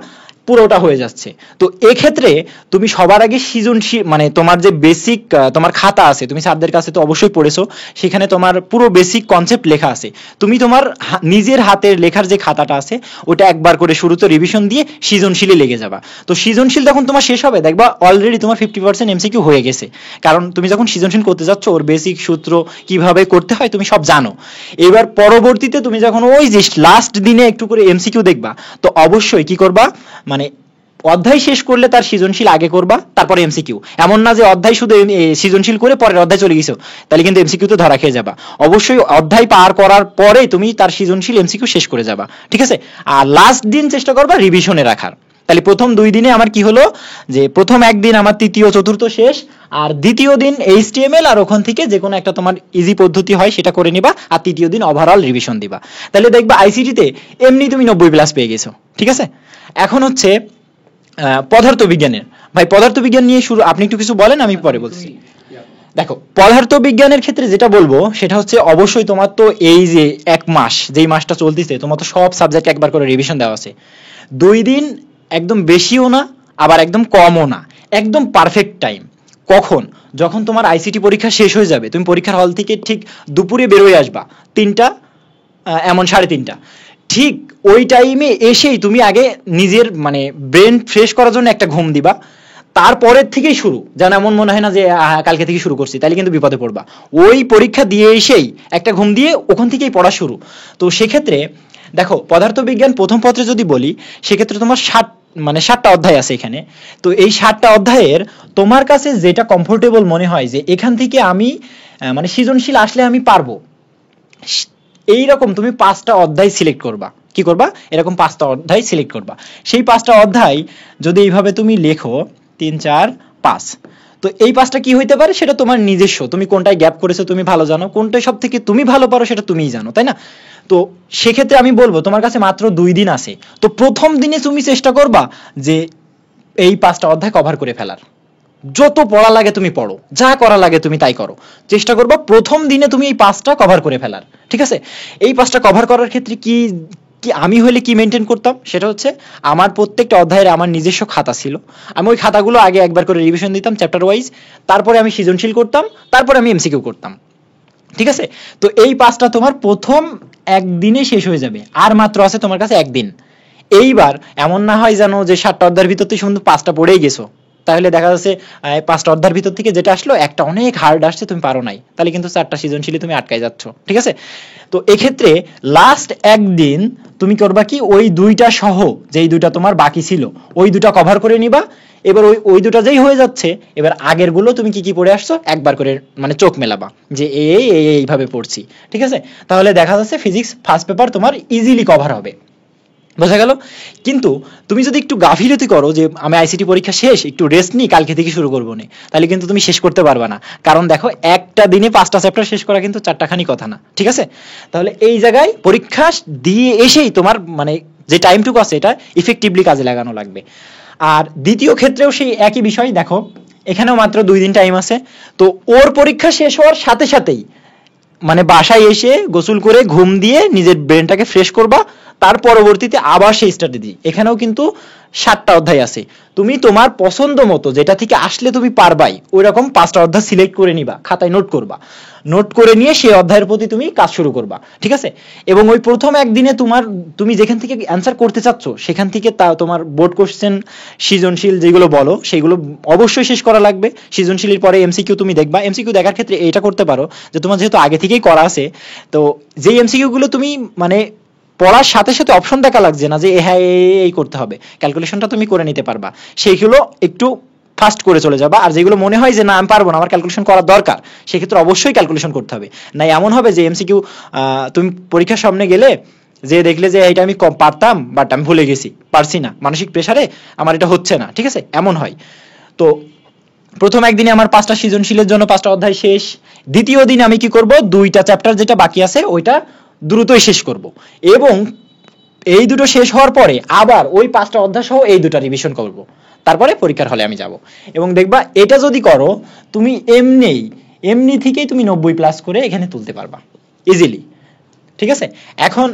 পুরোটা হয়ে যাচ্ছে। তো এক্ষেত্রে তুমি সবার আগে সৃজনশীল, মানে তোমার যে বেসিক তোমার খাতা আছে, তুমি স্যারদের কাছে তো অবশ্যই পড়েছো, সেখানে তোমার পুরো বেসিক কনসেপ্ট লেখা আছে। তুমি তোমার নিজের হাতের লেখার যে খাতাটা আছে ওটা একবার করে শুরুতে রিভিশন দিয়ে সৃজনশীলে লেগে যাবা। তো সৃজনশীল যখন তোমার শেষ হবে, দেখবা অলরেডি তোমার 50% MCQ হয়ে গেছে। কারণ তুমি যখন সৃজনশীল করতে যাচ্ছ, ওর বেসিক সূত্র কিভাবে করতে হয় তুমি সব জানো। এবার পরবর্তীতে তুমি যখন ওই যে লাস্ট দিনে একটু করে MCQ দেখবা, তো অবশ্যই কি করবা, মানে অধ্যায় শেষ করলে তার সৃজনশীল আগে করবা, তারপরে MCQ। এমন না যে অধ্যায় শুধু সৃজনশীল করে পরের অধ্যায় চলে গেছো, তাহলে কিন্তু MCQ তে ধরা খেয়ে যাবা। অবশ্যই অধ্যায় পার করার পরে তুমি তার সৃজনশীল MCQ শেষ করে যাবা, ঠিক আছে? আর লাস্ট দিন চেষ্টা করবা রিভিশনে রাখার। তাহলে প্রথম 2 দিনে আমার কি হলো, যে প্রথম একদিন আমার তৃতীয় চতুর্থ শেষ, আর দ্বিতীয় দিন HTML আর ওখান থেকে যে কোনো একটা তোমার ইজি পদ্ধতি হয় সেটা করে নিবা, আর তৃতীয় দিন ওভারঅল রিভিশন দিবা। তাহলে দেখবা আইসিটিতে এমনি তুমি 90+ পেয়ে গেছো, ঠিক আছে? এখন হচ্ছে পদার্থবিজ্ঞানের। ভাই, পদার্থবিজ্ঞান নিয়ে শুরু, আপনি একটু কিছু বলেন, আমি পরে বলছি। দেখো, পদার্থবিজ্ঞানের ক্ষেত্রে যেটা বলবো সেটা হচ্ছে, অবশ্যই তোমার তো এই যে 1 মাস, যেই মাসটা চলতেছে, তোমার তো সব সাবজেক্ট একবার করে রিভিশন দেওয়া আছে। 2 দিন একদম বেশিও না, আবার একদম কমও না, একদম পারফেক্ট টাইম। কখন? যখন তোমার আইসিটি পরীক্ষা শেষ হয়ে যাবে, তুমি পরীক্ষার হল থেকে ঠিক দুপুরে বেরোয় আসবা, 3টা এমন 3:30, ঠিক ওই টাইমে এসেই তুমি আগে নিজের মানে ব্রেন ফ্রেশ করার জন্য একটা ঘুম দিবা। তারপরের থেকেই শুরু, যেন এমন মনে হয় না যে কালকে থেকে শুরু করছি, তাহলে কিন্তু বিপদে পড়বা। ওই পরীক্ষা দিয়ে এসেই একটা ঘুম দিয়ে ওখান থেকেই পড়া শুরু। তো সেক্ষেত্রে দেখো, পদার্থবিজ্ঞান প্রথম পত্রে যদি বলি, সেক্ষেত্রে তোমার মানে 7টা অধ্যায় আছে এখানে। তো এই 7টা অধ্যায়ের তোমার কাছে যেটা কমফোর্টেবল মনে হয় যে এখান থেকে আমি মানে সৃজনশীল আসলে আমি পারবো, এইরকম তুমি 5টা অধ্যায় সিলেক্ট করবা। কি করবা? এরকম 5টা অধ্যায় সিলেক্ট করবা। সেই 5টা অধ্যায় যদি এইভাবে তুমি লেখো 3 4 5, তো এই 5টা কি হইতে পারে সেটা তোমার নিজস্ব, তুমি কোনটায় গ্যাপ করেছো তুমি ভালো জানো, কোনটায় সব থেকে তুমি ভালো পারো সেটা তুমিই জানো, তাই না? তো সেক্ষেত্রে আমি বলবো তোমার কাছে মাত্র 2 দিন আছে, তো প্রথম দিনে তুমি চেষ্টা করবা যে এই 5টা অধ্যায় কভার করে ফেলার। যত পড়া লাগে তুমি পড়ো, যা করা লাগে তুমি তাই করো, চেষ্টা করবা প্রথম দিনে তুমি এই 5টা কভার করে ফেলার। ঠিক আছে? এই 5টা কভার করার ক্ষেত্রে কি কি আমি হলে কি মেনটেন করতাম সেটা হচ্ছে, আমার প্রত্যেকটা অধ্যায়ের আমার নিজস্ব খাতা ছিল, আমি ওই খাতাগুলো আগে একবার করে রিভিশন দিতাম চ্যাপ্টার ওয়াইজ, তারপরে আমি সৃজনশীল করতাম, তারপরে আমি এমসিকিউ করতাম। ঠিক আছে? তো এই 5টা তোমার প্রথম একদিনে শেষ হয়ে যাবে, আর মাত্র আছে তোমার কাছে একদিন। এইবার এমন না হয় জানো যে 7টা অধ্যায়ের ভিতর থেকে শুধু 5টা পড়েই গেছো, তাহলে দেখা যাচ্ছে 5টা অধ্যায়ের ভিতর থেকে যেটা আসলো একটা অনেক হার্ড আসছে, তুমি পারো নাই, তাহলে কিন্তু 4টা সৃজনশীলে তুমি আটকায় যাচ্ছ। ঠিক আছে? তো এক্ষেত্রে লাস্ট একদিন তুমি করবা কি, ওই 2টা সহ যেই 2টা তোমার বাকি ছিল ওই 2টা কভার করে নিবা। এবার ওই 2টা যেই হয়ে যাচ্ছে, এবার আগের গুলো তুমি কি কি পড়ে আসছো একবার করে মানে চোখ মেলাবা যে এইভাবে পড়ছি। ঠিক আছে? তাহলে দেখা যাচ্ছে ফিজিক্স ফার্স্ট পেপার তোমার ইজিলি কভার হবে। বোঝা গেল? কিন্তু তুমি যদি একটু গাফিলতি করো যে আমি আইসিটি পরীক্ষা শেষ, একটু রেস্ট নিই, কালকে থেকে শুরু করবো না, তাহলে কিন্তু তুমি শেষ করতে পারবা না। কারণ দেখো, একটা দিনে 5টা চ্যাপ্টার শেষ করা কিন্তু 4টাখানি কথা না। ঠিক আছে? তাহলে এই জায়গায় পরীক্ষা দিয়ে এসেই তোমার মানে যে টাইমটুকু আছে এটা ইফেক্টিভলি কাজে লাগানো লাগবে। আর দ্বিতীয় ক্ষেত্রেও সেই একই বিষয়, দেখো এখানেও মাত্র 2 দিন টাইম আছে। তো ওর পরীক্ষা শেষ হওয়ার সাথে সাথেই মানে বাসায় এসে গোসল করে ঘুম দিয়ে নিজের ব্রেনটাকে ফ্রেশ করবা, তার পরবর্তীতে আবার সেই স্টাডি দিই। এখানেও কিন্তু 7টা অধ্যায় আছে, তুমি তোমার পছন্দ মতো যেটা থেকে আসলে তুমি পারবাই ওই রকম 5টা অধ্যায় সিলেক্ট করে নিবা, খাতায় নোট করবা, নোট করে নিয়ে সেই অধ্যায়ের প্রতি তুমি কাজ শুরু করবা। ঠিক আছে? এবং ওই প্রথম একদিনে তুমি যেখান থেকে অ্যান্সার করতে চাচ্ছ সেখান থেকে তোমার বোর্ড কোশ্চেন সৃজনশীল যেগুলো বলো সেগুলো অবশ্যই শেষ করা লাগবে। সৃজনশীলের পরে এমসিকিউ তুমি দেখবা। এমসিকিউ দেখার ক্ষেত্রে এটা করতে পারো যে তোমার যেহেতু আগে থেকেই করা আছে, তো যেই এমসিকিউ গুলো তুমি মানে পড়ার সাথে সাথে অপশন দেখা লাগছে না যে হ্যাঁ এই করতে হবে, ক্যালকুলেশনটা তুমি করে নিতে পারবা, সেইগুলো একটু ফাস্ট করে চলে যাবা। আর যেগুলো মনে হয় যে না আমি পারবো না, আমার ক্যালকুলেশন করার দরকার, সেক্ষেত্রে অবশ্যই ক্যালকুলেশন করতে হবে। না এমন হবে যে এমসিকিউ তুমি পরীক্ষার সামনে গেলে যে দেখলে যে এটা আমি কম পারতাম বাট আমি ভুলে গেছি, পারছি না, মানসিক প্রেসারে আমার এটা হচ্ছে না। ঠিক আছে? এমন হয়। তো প্রথম একদিনে আমার 5টা সৃজনশীলের জন্য 5টা অধ্যায় শেষ। দ্বিতীয় দিন আমি কি করব, 2টা চ্যাপ্টার যেটা বাকি আছে ওইটা দ্রুতই শেষ করব, এবং এই দুটো শেষ হওয়ার পরে আবার ওই 5টা অধ্যায় সহ এই 2টা রিভিশন করব, তারপরে পরীক্ষার হলে আমি যাব। এবং দেখবা এটা যদি করো তুমি এমনি থেকেই তুমি 90+ করে এখানে তুলতে পারবা ইজিলি। ঠিক আছে? এখন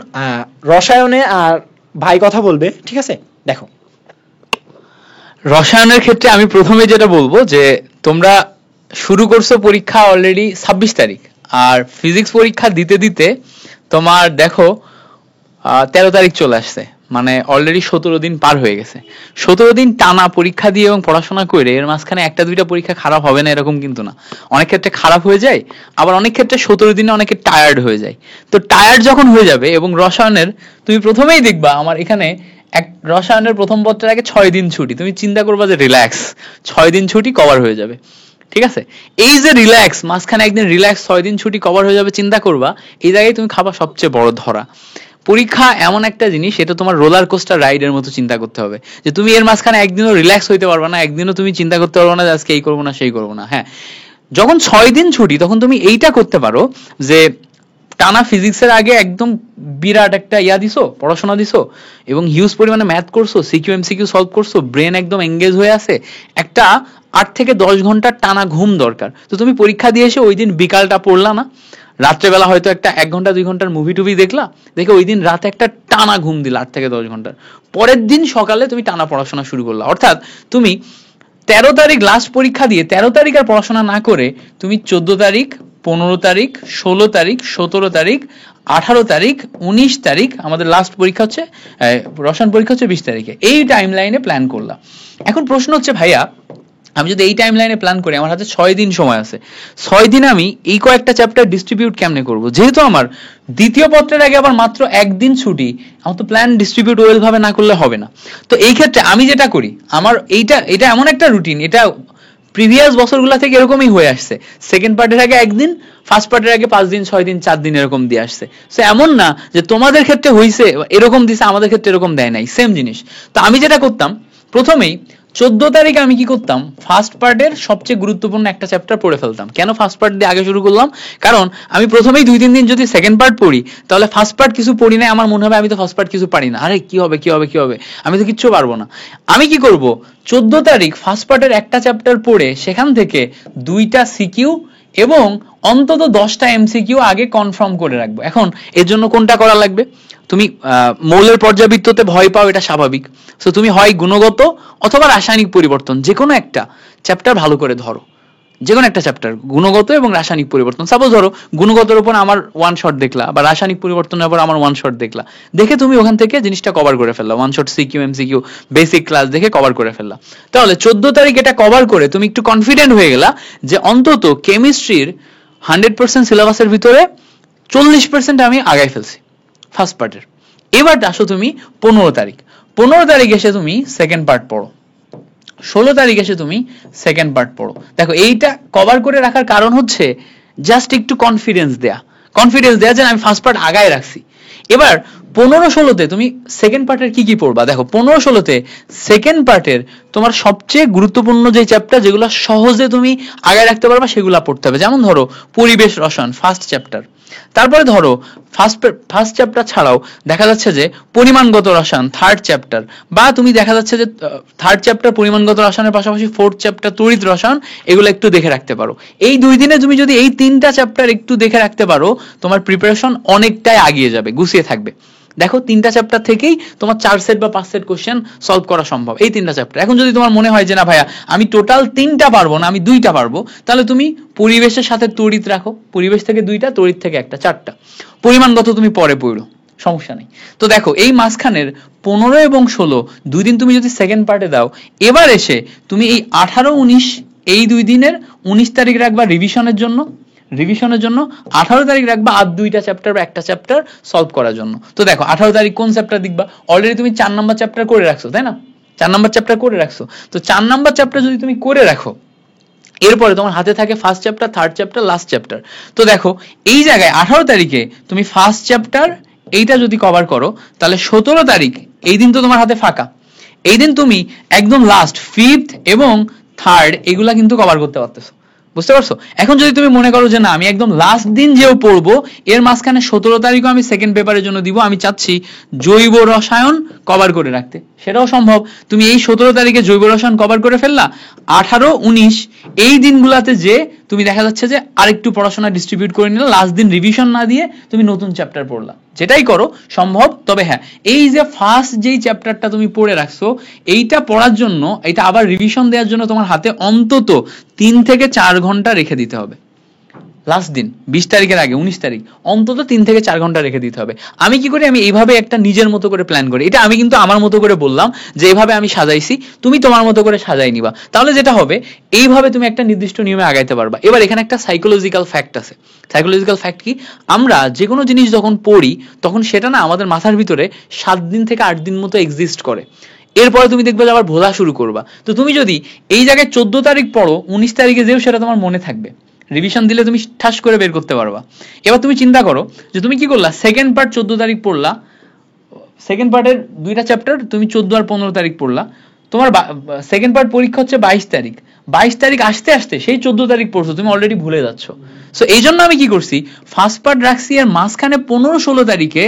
রসায়নে আর ভাই কথা বলবে। ঠিক আছে? দেখো রসায়নের ক্ষেত্রে আমি প্রথমে যেটা বলবো যে তোমরা শুরু করছো পরীক্ষা অলরেডি 26 তারিখ, আর ফিজিক্স পরীক্ষা দিতে দিতে তোমার দেখো 13 তারিখ চলে আসছে, মানে অলরেডি 17 দিন পার হয়ে গেছে। 17 দিন টানা পরীক্ষা দিয়ে এবং পড়াশোনা করে এর মাঝখানে একটা দুইটা পরীক্ষা খারাপ হবে না এরকম কিন্তু না, অনেক ক্ষেত্রে খারাপ হয়ে যায়, আবার অনেক ক্ষেত্রে 17 দিনে অনেকে টায়ার্ড হয়ে যায়। তো টায়ার্ড যখন হয়ে যাবে, এবং রসায়নের তুমি প্রথমেই দেখবা আমার এখানে রসায়নের প্রথম পত্রের আগে 6 দিন ছুটি, তুমি চিন্তা করবা যে রিল্যাক্স 6 দিন ছুটি কভার হয়ে যাবে। ঠিক আছে? এই যে রিল্যাক্স, মাঝখানে একদিন রিল্যাক্স 6 দিন ছুটি কভার হয়ে যাবে, চিন্তা করবা এই জায়গায় তুমি খাবা সবচেয়ে বড় ধরা। পরীক্ষা এমন একটা জিনিস, এটা তোমার রোলার কোস্টার রাইডের মতো চিন্তা করতে হবে, যে তুমি এর মাঝখানে একদিনও রিল্যাক্স হইতে পারবে না, একদিনও তুমি চিন্তা করতে পারবে না যে আজকে এই করবো না সেই করবো না। হ্যাঁ, যখন 6 দিন ছুটি তখন তুমি এইটা করতে পারো যে টানা ফিজিক্সের আগে একদম বিরাট একটা দিছো, পড়াশোনা দিছো, এবং হিউজ পরিমাণে ম্যাথ করছো, সিকিউ এমসিকিউ সলভ করছো, ব্রেন একদম এঙ্গেজ হয়ে আছে, একটা 8 থেকে 10 ঘন্টার টানা ঘুম দরকার। তো তুমি পরীক্ষা দিয়ে এসে ওই দিন বিকালটা পড়লা না, রাত্রেবেলা হয়তো একটা 1 ঘন্টা 2 ঘন্টার মুভি টুভি দেখলা, দেখে ওই দিন রাতে একটা টানা ঘুম দিলা 8 থেকে 10 ঘন্টার, পরের দিন সকালে তুমি টানা পড়াশোনা শুরু করলা। অর্থাৎ তুমি 13 তারিখ লাস্ট পরীক্ষা দিয়ে 13 তারিখ আর পড়াশোনা না করে তুমি 14 তারিখ, 15 তারিখ, 16 তারিখ, 17 তারিখ, 18 তারিখ, 19 তারিখ, আমাদের লাস্ট পরীক্ষা হচ্ছে রসায়ন পরীক্ষা হচ্ছে 20 তারিখে, এই টাইম লাইনে প্ল্যান করলাম। এখন প্রশ্ন হচ্ছে ভাইয়া আমি যদি এই টাইম লাইনে প্ল্যান করি, আমার হাতে 6 দিন সময় আছে, 6 দিন আমি এই কয়েকটা চ্যাপ্টার ডিস্ট্রিবিউট কেমনে করব? যেহেতু আমার দ্বিতীয় পত্রের আগে আবার মাত্র একদিন ছুটি, আমার তো প্ল্যান ডিস্ট্রিবিউট ওয়েল ভাবে না করলে হবে না। তো এই ক্ষেত্রে আমি যেটা করি, আমার এটা এমন একটা রুটিন, এটা প্রিভিয়াস বছরগুলো থেকে এরকমই হয়ে আসছে। সেকেন্ড পার্টের আগে একদিন, ফার্স্ট পার্টের আগে 5 দিন, 6 দিন, 4 দিন এরকম দিয়ে আসছে। সো এমন না যে তোমাদের ক্ষেত্রে হইছে এরকম দিছে, আমাদের ক্ষেত্রে এরকম দেয় নাই, সেম জিনিস। তো আমি যেটা করতাম, প্রথমেই 14 তারিখে আমি কি করতাম, ফার্স্ট পার্টের সবচেয়ে গুরুত্বপূর্ণ একটা চ্যাপ্টার পড়ে ফেলতাম। কেন ফার্স্ট পার্ট দিয়ে আগে শুরু করলাম? কারণ আমি প্রথমেই 2-3 দিন যদি সেকেন্ড পার্ট পড়ি, তাহলে ফার্স্ট পার্ট কিছু পড়ি না, আমার মনে হবে আমি তো ফার্স্ট পার্ট কিছু পারি না, আরে কি হবে কি হবে কি হবে, আমি তো কিচ্ছু পারবো না। আমি কি করব, 14 তারিখ ফার্স্ট পার্টের একটা চ্যাপ্টার পড়ে সেখান থেকে 2টা সিকিউ এবং অন্তত 10টা এমসিকিউ আগে কনফার্ম করে রাখবো। এখন এর জন্য কোনটা করা লাগবে? তুমি মৌলের পর্যাবৃত্ততে ভয় পাও, এটা স্বাভাবিক। সো তুমি হয় গুণগত অথবা রাসায়নিক পরিবর্তন যে কোনো একটা চ্যাপ্টার ভালো করে ধরো, যে কোনো একটা চ্যাপ্টার, গুণগত এবং রাসায়নিক পরিবর্তন। সাপোজ ধরো গুণগতের উপর আমার 1 শট দেখলা, বা রাসায়নিক পরিবর্তনের উপর আমার 1 শট দেখলা, দেখে তুমি ওখান থেকে জিনিসটা কভার করে ফেললা, 1 shot CQ MCQ basic class দেখে কভার করে ফেললা। তাহলে 14 তারিখ এটা কভার করে তুমি একটু কনফিডেন্ট হয়ে গেলা যে অন্তত কেমিস্ট্রির 100% সিলেবাসের ভিতরে 40% আমি আগাই ফেলছি ফার্স্ট পার্টের। এবার আসো তুমি 15 তারিখ, 15 তারিখ এসে তুমি সেকেন্ড পার্ট পড়ো, 16 তারিখ এসে তুমি সেকেন্ড পার্ট পড়ো। দেখো এইটা কভার করে রাখার কারণ হচ্ছে জাস্ট একটু কনফিডেন্স দেয়া যে আমি ফার্স্ট পার্ট আগায় রাখছি। এবার 15-16তে তুমি সেকেন্ড পার্টের কি কি পড়বা? দেখো 15-16তে সেকেন্ড পার্টের তোমার সবচেয়ে গুরুত্বপূর্ণ যে চ্যাপ্টার, যেগুলো সহজে তুমি আগায় রাখতে পারবা, সেগুলো পড়তে হবে। যেমন ধরো পরিবেশ রসায়ন ফার্স্ট চ্যাপ্টার, তারপরে ধরো ফার্স্ট চ্যাপ্টার ছাড়াও দেখা যাচ্ছে যে পরিমাণগত রসায়ন থার্ড চ্যাপ্টার, বা তুমি দেখা যাচ্ছে যে থার্ড চ্যাপ্টার পরিমাণগত রসায়নের পাশাপাশি ফোর্থ চ্যাপ্টার তড়িৎ রসায়ন, এগুলো একটু দেখে রাখতে পারো। এই 2 দিনে তুমি যদি এই 3টা চ্যাপ্টার একটু দেখে রাখতে পারো, তোমার প্রিপারেশন অনেকটাই আগিয়ে যাবে, গুছিয়ে থাকবে। দেখো 3টা চ্যাপ্টার থেকেই তোমার 4 সেট বা 5 সেট কোশ্চেন সলভ করা সম্ভব, এই 3টা চ্যাপ্টার। এখন যদি তোমার মনে হয় যে না ভাইয়া আমি টোটাল 3টা পারবো না, আমি 2টা পারবো, তাহলে তুমি পরিবেশের সাথে তড়িৎ রাখো, পরিবেশ থেকে 2টা, তড়িৎ থেকে 1টা, 4টা। পরিমাণগত তুমি পরে পড়ো, সমস্যা নেই। তো দেখো এই মাঝখানের 15 এবং 16 2 দিন তুমি যদি সেকেন্ড পার্টে দাও, এবার এসে তুমি এই 18-19 এই 2 দিনের 19 তারিখ রাখবা রিভিশনের জন্য, 18 তারিখ রাখবা আর 2টা চ্যাপ্টার বা একটা চ্যাপ্টার সলভ করার জন্য। তো দেখো 18 তারিখ কোন চ্যাপ্টার দেখবা? অলরেডি তুমি 4 নাম্বার চ্যাপ্টার করে রাখছো, তাই না? 4 নাম্বার চ্যাপ্টার করে রাখছো। তো 4 নাম্বার চ্যাপ্টার যদি তুমি করে রাখো, এরপরে তোমার হাতে থাকে first chapter, third chapter, last chapter. তো দেখো এই জায়গায় 18 তারিখে তুমি ফার্স্ট চ্যাপ্টার এইটা যদি কভার করো, তাহলে 17 তারিখ এই দিন তো তোমার হাতে ফাঁকা, এই দিন তুমি একদম লাস্ট ফিফথ এবং থার্ড এগুলা কিন্তু কভার করতে পারতেছো, বুঝতে পারছো? এখন যদি তুমি মনে করো যে না আমি একদম লাস্ট দিন যেও পড়বো, এর মাঝখানে 17 তারিখও আমি সেকেন্ড পেপারের জন্য দিব, আমি চাচ্ছি জৈব রসায়ন কভার করে রাখতে, সেটাও সম্ভব। তুমি এই 17 তারিখে জৈব রসায়ন কভার করে ফেললা, 18-19 এই দিনগুলাতে যে তুমি দেখা যাচ্ছে যে আরেকটু পড়াশোনা ডিস্ট্রিবিউট করে নিলে, লাস্ট দিন রিভিশন না দিয়ে তুমি নতুন চ্যাপ্টার পড়লা, যেটাই করো সম্ভব। তবে হ্যাঁ, এই যে ফার্স্ট যেই চ্যাপ্টারটা তুমি পড়ে রাখছো, এইটা পড়ার জন্য, এটা আবার রিভিশন দেওয়ার জন্য তোমার হাতে অন্তত 3 থেকে 4 ঘন্টা রেখে দিতে হবে। লাস্ট দিন 20 তারিখের আগে 19 তারিখ অন্তত 3 থেকে 4 ঘন্টা রেখে দিতে হবে। আমি কি করি, আমি এইভাবে একটা নিজের মতো করে প্ল্যান করি। এটা আমি কিন্তু আমার মতো করে বললাম যে এইভাবে আমি সাজাইছি, তুমি তোমার মতো করে সাজাই নিবা। তাহলে যেটা হবে, এইভাবে তুমি একটা নির্দিষ্ট নিয়মে আগাইতে পারবা। এবার এখানে একটা সাইকোলজিক্যাল ফ্যাক্ট আছে। সাইকোলজিক্যাল ফ্যাক্ট কি? আমরা যে কোনো জিনিস যখন পড়ি, তখন সেটা না আমাদের মাথার ভিতরে 7 দিন থেকে 8 দিন মতো এক্সিস্ট করে। এরপরে তুমি দেখবে যে আবার ভোলা শুরু করবা। তো তুমি যদি এই জায়গায় 14 তারিখ পড়ো, 19 তারিখে যেও সেটা তোমার মনে থাকবে, রিভিশন দিলে তুমি ঠাস করে বের করতে পারবা। এবার তুমি চিন্তা করো যে তুমি কি করলা, সেকেন্ড পার্ট 14 তারিখ পড়লা, সেকেন্ড পার্টের 2টা চ্যাপ্টার তুমি 14 আর 15 তারিখ পড়লা, তোমার সেকেন্ড পার্ট পরীক্ষা হচ্ছে 22 তারিখ, 22 তারিখ আসতে আসতে সেই 14 তারিখ পড়ছো, তুমি অলরেডি ভুলে যাচ্ছ। সো এই জন্য আমি কি করছি, ফার্স্ট পার্ট রাখছি আর মাঝখানে 15-16 তারিখে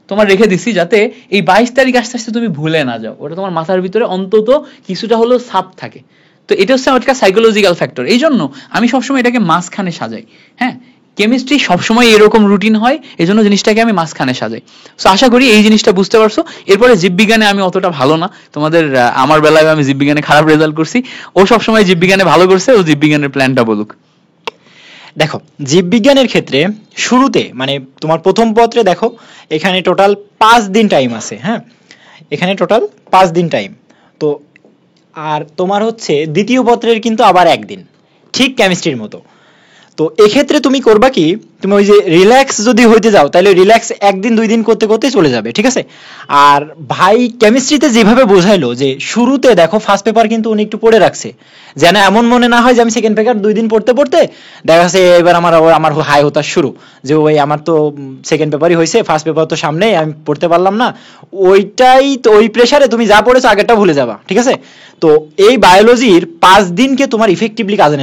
তোমার রেখে দিছি, যাতে এই 22 তারিখ আসতে আসতে তুমি ভুলে না যাও, ওটা তোমার মাথার ভিতরে অন্তত কিছুটা হলেও ছাপ থাকে। তো এটা হচ্ছে একটা সাইকোলজিক্যাল ফ্যাক্টর। এই জন্য আমি সবসময় এটাকে মাঝখানে সাজাই। হ্যাঁ, কেমিস্ট্রি সবসময় এরকম রুটিন হয়, এই জন্য জিনিসটাকে আমি মাঝখানে সাজাই। সো আশা করি এই জিনিসটা বুঝতে পারছো। এরপরে জীববিজ্ঞানে আমি অতটা ভালো না, তোমাদের আমার বেলায় আমি জীববিজ্ঞানে খারাপ রেজাল্ট করছি, ও সবসময় জীববিজ্ঞানে ভালো করছে, ও জীববিজ্ঞানের প্ল্যানটা বলুক। দেখো জীববিজ্ঞানের ক্ষেত্রে শুরুতে মানে তোমার প্রথম পত্রে দেখো এখানে টোটাল 5 দিন টাইম আছে। হ্যাঁ, এখানে টোটাল 5 দিন টাইম। তো আর তোমার হচ্ছে দ্বিতীয় পত্রের কিন্তু আবার একদিন, ঠিক কেমিস্ট্রির মতো। তো এক্ষেত্রে তুমি করবা কি, তুমি ওই যে রিল্যাক্স যদি হইতে যাও তাহলে রিল্যাক্স একদিন 2 দিন করতে করতে চলে যাবে, ঠিক আছে। আর ভাই কেমিস্ট্রিতে যেভাবে বোঝাইলো যে শুরুতে দেখো ফার্স্ট পেপার কিন্তু উনি একটু পড়ে রাখছে, যেন এমন মনে না হয় যে আমি সেকেন্ড পেপার 2 দিন পড়তে পড়তে দেখা যাচ্ছে এবার আমার হাই হতাশ শুরু, যে ওই আমার তো সেকেন্ড পেপারই হয়েছে, ফার্স্ট পেপার তো সামনেই, আমি পড়তে পারলাম না। ওইটাই তো, ওই প্রেসারে তুমি যা পড়েছো আগেরটা ভুলে যাবা, ঠিক আছে। তো এই বায়োলজির 5 দিনকে তোমার ইফেক্টিভলি কাজে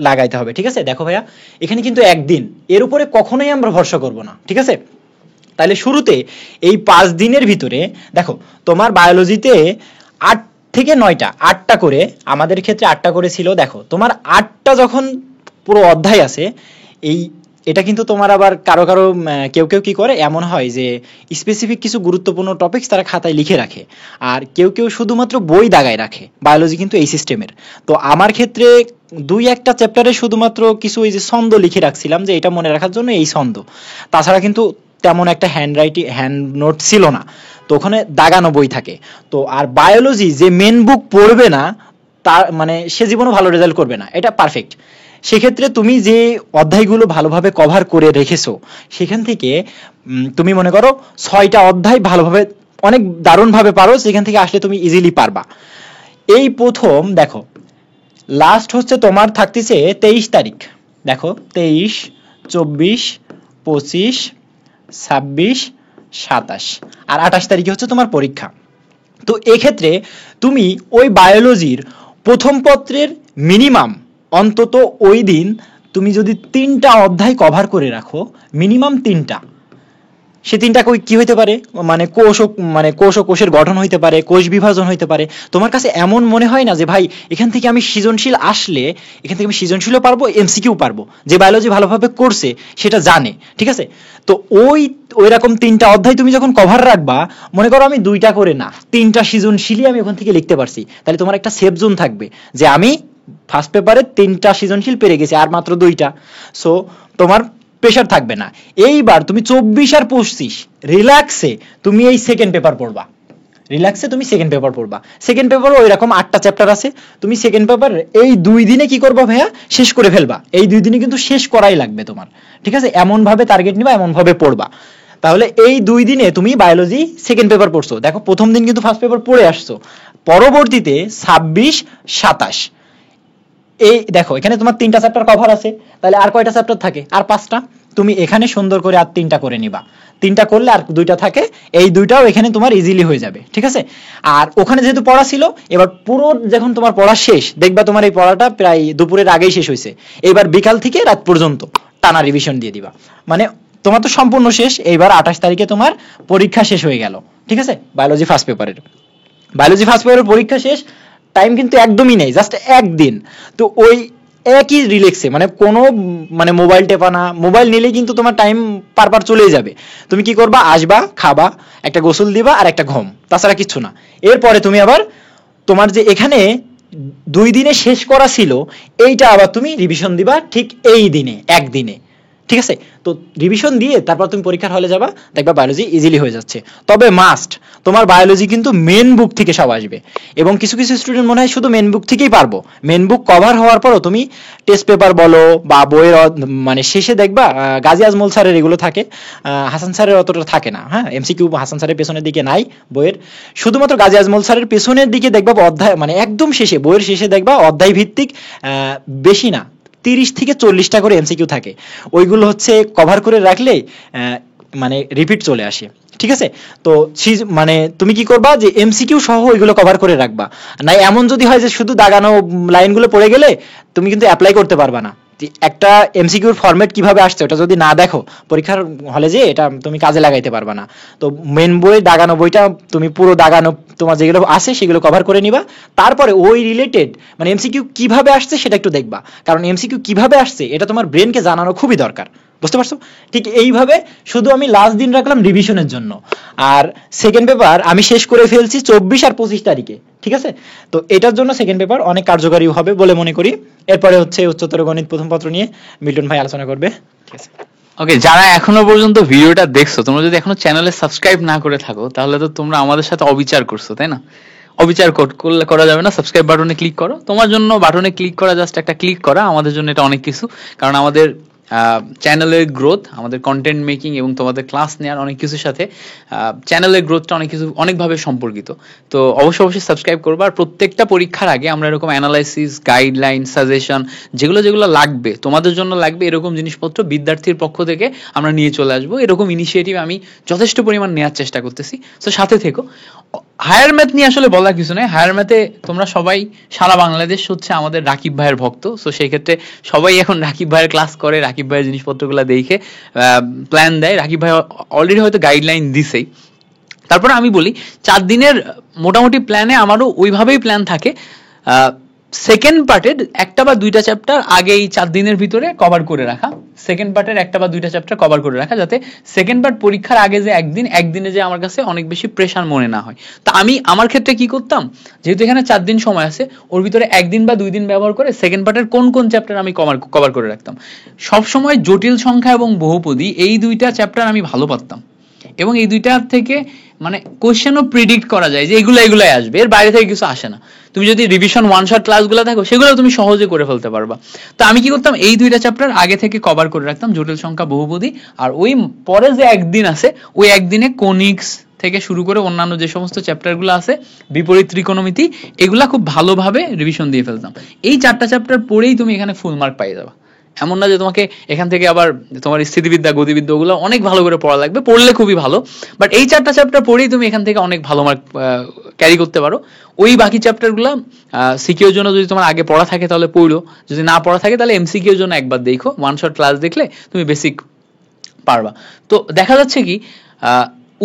লাগাইতে হবে, ঠিক আছে। দেখো ভাইয়া এখানে কিন্তু একদিন, এর উপরে কখনোই আমরা ভরসা করব না, ঠিক আছে। তাহলে শুরুতে এই 5 দিনের ভিতরে দেখো তোমার বায়োলজিতে 8 থেকে 9টা, 8টা করে, আমাদের ক্ষেত্রে 8টা করে ছিল। দেখো তোমার 8টা যখন পুরো অধ্যায় আছে, এটা কিন্তু তোমার আবার কারো কেউ কেউ কি করে, এমন হয় যে স্পেসিফিক কিছু গুরুত্বপূর্ণ টপিকস তারা খাতায় লিখে রাখে, আর কেউ কেউ শুধুমাত্র বই দাগায় রাখে। বায়োলজি কিন্তু এই সিস্টেমের। তো আমার ক্ষেত্রে 2-1টা চ্যাপ্টারে শুধুমাত্র কিছু এই যে ছন্দ লিখে রাখছিলাম, যে এটা মনে রাখার জন্য এই ছন্দ, তাছাড়া কিন্তু তেমন একটা হ্যান্ড নোট ছিল না। তো ওখানে দাগানো বই থাকে। তো আর বায়োলজি যে মেন বুক পড়বে না, তার মানে সে জীবনও ভালো রেজাল্ট করবে না, এটা পারফেক্ট। সেক্ষেত্রে তুমি যে অধ্যায়গুলো ভালোভাবে কভার করে রেখেছো, সেখান থেকে তুমি মনে করো 6টা অধ্যায় ভালোভাবে অনেক দারুণভাবে পারো, সেখান থেকে আসলে তুমি ইজিলি পারবা। এই প্রথম দেখো লাস্ট হচ্ছে তোমার থাকতেছে 23 তারিখ। দেখো 23, 24, 25, 26, 27 আর 28 তারিখে হচ্ছে তোমার পরীক্ষা। তো এক্ষেত্রে তুমি ওই বায়োলজির প্রথম পত্রের মিনিমাম অন্তত ওই দিন তুমি যদি 3টা অধ্যায় কভার করে রাখো, মিনিমাম 3টা, সে 3টা কি হইতে পারে, মানে কোষ ও কোষের গঠন হইতে পারে, কোষ বিভাজন হইতে পারে। তোমার কাছে এমন মনে হয় না যে ভাই এখান থেকে আমি সৃজনশীল আসলে, এখান থেকে আমি সৃজনশীলও পারবো, এমসিকিউ পারবো, যে বায়োলজি ভালোভাবে করছে সেটা জানে, ঠিক আছে। তো ওই রকম 3টা অধ্যায় তুমি যখন কভার রাখবা, মনে করো আমি 2টা করে না 3টা সৃজনশীলই আমি ওখান থেকে লিখতে পারছি, তাহলে তোমার একটা সেফ জোন থাকবে যে আমি ফার্স্ট পেপারে 3টা সৃজনশীল পেরে গেছি, আর মাত্র 2টা। সো তোমার প্রেশার থাকবে না। এইবার তুমি 24 আর 25 রিল্যাক্সে তুমি এই সেকেন্ড পেপার পড়বা, সেকেন্ড পেপার ওই রকম 8টা চ্যাপ্টার আছে, তুমি সেকেন্ড পেপার এই 2 দিনে কি করবা ভাইয়া, শেষ করে ফেলবা। এই 2 দিনে কিন্তু শেষ করাই লাগবে তোমার, ঠিক আছে। এমন ভাবে টার্গেট নিবা, এমন ভাবে পড়বা। তাহলে এই 2 দিনে তুমি বায়োলজি সেকেন্ড পেপার পড়ছো, দেখো প্রথম দিন কিন্তু ফার্স্ট পেপার পড়ে আসছো, পরবর্তীতে 26, 27 এই দেখো এখানে তোমার 3টা চ্যাপ্টার কভার আছে, তাহলে আর কয়টা চ্যাপ্টার থাকে, আর 5টা। তুমি এখানে সুন্দর করে আর 3টা করে নিবা, 3টা করলে আর 2টা থাকে, এই 2টাও এখানে তোমার ইজিলি হয়ে যাবে, ঠিক আছে। আর ওখানে যেহেতু পড়া ছিল, এবার পুরো যখন তোমার পড়া শেষ, দেখবা তোমার এই পড়াটা প্রায় দুপুরের আগেই শেষ হয়েছে, এবার বিকাল থেকে রাত পর্যন্ত টানা রিভিশন দিয়ে দিবা, মানে তোমার তো সম্পূর্ণ শেষ। এইবার 28 তারিখে তোমার পরীক্ষা শেষ হয়ে গেল, ঠিক আছে। বায়োলজি ফার্স্ট পেপারের পরীক্ষা শেষ, টাইম কিন্তু একদমই নেই, জাস্ট একদিন। তো ওই একই রিল্যাক্সে, মানে কোনো মানে মোবাইল টেপা না, মোবাইল নিলেই কিন্তু তোমার টাইম পার চলেই যাবে। তুমি কি করবা, আসবা, খাবা, একটা গোসল দিবা আর একটা ঘুম, তাছাড়া কিচ্ছু না। এরপরে তুমি আবার তোমার যে এখানে 2 দিনে শেষ করা ছিল, এইটা আবার তুমি রিভিশন দিবা ঠিক এই দিনে, একদিনে, ঠিক আছে। তো রিভিশন দিয়ে তারপর তুমি পরীক্ষার হলে যাবা, দেখবা বায়োলজি ইজিলি হয়ে যাচ্ছে। তবে মাস্ট তোমার বায়োলজি কিন্তু মেন বুক থেকে সব আসবে, এবং কিছু কিছু স্টুডেন্ট মনে হয় শুধু মেন বুক থেকেই পারবো। মেন বুক কভার হওয়ার পরও তুমি টেস্ট পেপার বলো বা বইয়ের মানে শেষে দেখবা গাজী আজমল স্যারের এগুলো থাকে, হাসান স্যারের অতটা থাকে না। হ্যাঁ, এমসিকিউ হাসান স্যারের পেছনের দিকে নাই বইয়ের, শুধুমাত্র গাজী আজমল স্যারের পেছনের দিকে দেখবা অধ্যায়, মানে একদম শেষে, বইয়ের শেষে দেখবা অধ্যায় ভিত্তিক বেশি না 30 থেকে 40টা করে এমসিকিউ থাকে, ওইগুলো হচ্ছে কভার করে রাখলে মানে রিপিট চলে আসে, ঠিক আছে। তো মানে তুমি কি করবা, যে এমসিকিউ সহ ওইগুলো কভার করে রাখবা। না এমন যদি হয় যে শুধু দাগানো লাইনগুলো পড়ে গেলে তুমি কিন্তু অ্যাপ্লাই করতে পারবা না। একটা এমসিকিউর ফরম্যাট কিভাবে আসছে ওটা যদি না দেখো পরীক্ষার হলে, যে এটা তুমি কাজে লাগাইতে পারবা না। তো মেন বই দাগানো বইটা তুমি পুরো দাগানো, তোমার যেগুলো আছে সেগুলো কভার করে নিবা। তারপরে ওই রিলেটেড মানে এমসিকিউ কিভাবে আসছে সেটা একটু দেখবা, কারণ এমসিকিউ কিভাবে আসছে এটা তোমার ব্রেনকে জানানো খুবই দরকার, বুঝতে পারছো। ঠিক এইভাবে শুধু আমি লাস্ট দিন রাখলাম রিভিশনের জন্য, আর সেকেন্ড পেপার আমি শেষ করে ফেলছি 24 আর 25 তারিখে, ঠিক আছে। তো এটার জন্য সেকেন্ড পেপার অনেক কার্যকারী হবে বলে মনে করি। এরপরে হচ্ছে উচ্চতর গণিত প্রথম পত্র নিয়ে মিল্টন ভাই আলোচনা করবে, ঠিক আছে। ওকে, যারা এখনো পর্যন্ত ভিডিওটা দেখছো, তোমরা যদি এখনো চ্যানেলে সাবস্ক্রাইব না করে থাকো, তাহলে তো তোমরা আমাদের সাথে অবিচার করছো, তাই না? অবিচার করলে করা যাবে না। সাবস্ক্রাইব বাটনে ক্লিক করো, তোমার জন্য বাটনে ক্লিক করা জাস্ট একটা ক্লিক করা, আমাদের জন্য এটা অনেক কিছু। কারণ আমাদের চ্যানেলের গ্রোথ, আমাদের কন্টেন্ট মেকিং এবং তোমাদের ক্লাস নেওয়ার অনেক কিছুর সাথে চ্যানেলের গ্রোথটা অনেকভাবে সম্পর্কিত। তো অবশ্যই সাবস্ক্রাইব করবো। আর প্রত্যেকটা পরীক্ষার আগে আমরা এরকম অ্যানালাইসিস, গাইডলাইন, সাজেশন যেগুলো লাগবে, তোমাদের জন্য লাগবে, এরকম জিনিসপত্র বিদ্যার্থীর পক্ষ থেকে আমরা নিয়ে চলে আসবো। এরকম ইনিশিয়েটিভ আমি যথেষ্ট পরিমাণ নেওয়ার চেষ্টা করতেছি। তো সাথে থেকো। হায়ার ম্যাথ নিয়ে আসলে বলার কিছু নেই। হায়ার ম্যাথে তোমরা সবাই, সারা বাংলাদেশ হচ্ছে আমাদের রাকিব ভাইয়ের ভক্ত। সো সেই ক্ষেত্রে সবাই এখন রাকিব ভাইয়ের ক্লাস করে, রাকিব ভাইয়ের জিনিসপত্রগুলো দেখে প্ল্যান দেয়। রাকিব ভাই অলরেডি হয়তো গাইডলাইন দিছেই। তারপরে আমি বলি 4 দিনের মোটামুটি প্ল্যানে আমারও ওইভাবেই প্ল্যান থাকে। সেকেন্ড পার্টের একটা বা দুইটা চ্যাপ্টার আগে এই 4 দিনের ভিতরে কভার করে রাখা, সেকেন্ড পার্টের একটা বা দুইটা চ্যাপ্টার কভার করে রাখা, যাতে সেকেন্ড পার্ট পরীক্ষার আগে যে একদিনে যে আমার কাছে অনেক বেশি প্রেশার মনে না হয়। তা আমি আমার ক্ষেত্রে কি করতাম, যেহেতু এখানে 4 দিন সময় আছে, ওর ভিতরে 1 দিন বা 2 দিন ব্যবহার করে সেকেন্ড পার্টের কোন চ্যাপ্টার আমি কভার করে রাখতাম। সবসময় জটিল সংখ্যা এবং বহুপদী এই দুইটা চ্যাপ্টার আমি ভালো পারতাম, এবং এই দুইটার থেকে মানে কোশ্চেনও প্রিডিক্ট করা যায় যে এগুলাই আসবে, এর বাইরে থেকে কিছু আসে না। তুমি যদি রিভিশন ওয়ান শট ক্লাসগুলো থাকো, সেগুলো তুমি সহজে করে ফেলতে পারবা। তো আমি কি করতাম, এই দুইটা চ্যাপ্টার আগে থেকে কভার করে রাখতাম, জটিল সংখ্যা, বহুপদী। আর ওই পরে যে একদিন আছে, ওই একদিনে কোনিক্স থেকে শুরু করে অন্যান্য যে সমস্ত চ্যাপ্টারগুলো আছে, বিপরীত ত্রিকোণমিতি, এগুলা খুব ভালোভাবে রিভিশন দিয়ে ফেলতাম। এই 4টা চ্যাপ্টার পড়েই তুমি এখানে ফুল মার্ক পাই যাবা। এমন না যে তোমাকে এখান থেকে আবার তোমার স্থিতিবিদ্যা, গতিবিদ্যা ওগুলো অনেক ভালো করে পড়া লাগবে, পড়লে খুবই ভালো, বাট এই 4টা চ্যাপ্টার পড়েই তুমি এখান থেকে অনেক ভালো মার্ক ক্যারি করতে পারো। ওই বাকি চ্যাপ্টারগুলো সিকিউর জন্য যদি তোমার আগে পড়া থাকে তাহলে পড়ো, যদি না পড়া থাকে তাহলে এমসিকিউর জন্য একবার দেখো, ওয়ান শট ক্লাস দেখলে তুমি বেসিক পারবা। তো দেখা যাচ্ছে কি,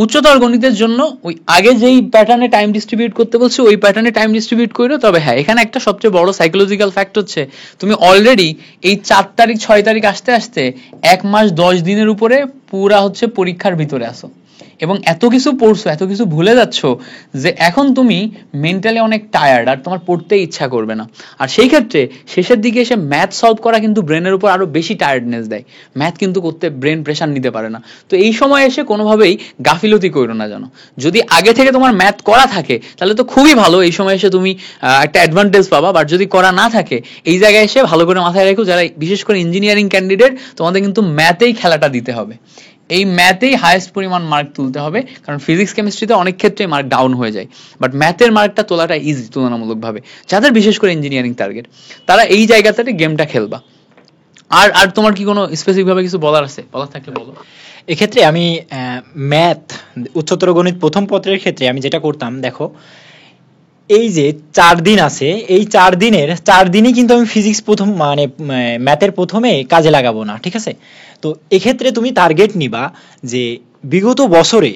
উচ্চতর গণিতের জন্য ওই আগে যেই প্যাটার্নে টাইম ডিস্ট্রিবিউট করতে বলছো, ওই প্যাটার্নে টাইম ডিস্ট্রিবিউট করো। তবে হ্যাঁ, এখানে একটা সবচেয়ে বড় সাইকোলজিক্যাল ফ্যাক্ট হচ্ছে, তুমি অলরেডি এই 4 তারিখ 6 তারিখ আসতে আসতে 1 মাস 10 দিনের উপরে পুরা হচ্ছে পরীক্ষার ভিতরে আসো, এবং এত কিছু পড়ছো, এত কিছু ভুলে যাচ্ছ যে এখন তুমি মেন্টালি অনেক টায়ার্ড, আর তোমার পড়তে ইচ্ছা করবে না। আর সেই ক্ষেত্রে শেষের দিকে এসে ম্যাথ সলভ করা কিন্তু ব্রেনের উপর আরো বেশি টায়ার্ডনেস দেয়, ম্যাথ কিন্তু করতে ব্রেন প্রেশার নিতে পারে না। তো এই সময় এসে কোনোভাবেই গাফিলতি করো না যেন। যদি আগে থেকে তোমার ম্যাথ করা থাকে তাহলে তো খুবই ভালো, এই সময় এসে তুমি একটা অ্যাডভান্টেজ পাবা। বাট যদি করা না থাকে, এই জায়গায় এসে ভালো করে মাথায় রেখো, যারা বিশেষ করে ইঞ্জিনিয়ারিং ক্যান্ডিডেট, তোমাদের কিন্তু ম্যাথেই খেলাটা দিতে হবে, এই ম্যাথেই হাইয়েস্ট পরিমাণ মার্ক তুলতে হবে। কারণ ফিজিক্স কেমিস্ট্রিতে অনেক ক্ষেত্রে মার্ক ডাউন হয়ে যায়, বাট ম্যাথের মার্কটা তোলাটা ইজি তুলনামূলকভাবে। যাদের বিশেষ করে ইঞ্জিনিয়ারিং টার্গেট, তারা এই জায়গাটাতে গেমটা খেলবা। আর তোমার কি কোনো স্পেসিফিক ভাবে কিছু বলার আছে? বলার থাকলে বলো। এক্ষেত্রে আমি ম্যাথ, উচ্চতর গণিত প্রথম পত্রের ক্ষেত্রে আমি যেটা করতাম, দেখো এই যে 4 দিন আছে, এই 4 দিনই কিন্তু আমি ফিজিক্স প্রথম মানে ম্যাথের প্রথমে কাজে লাগাবো না, ঠিক আছে? তো এক্ষেত্রে তুমি টার্গেট নিবা যে বিগত বছরে,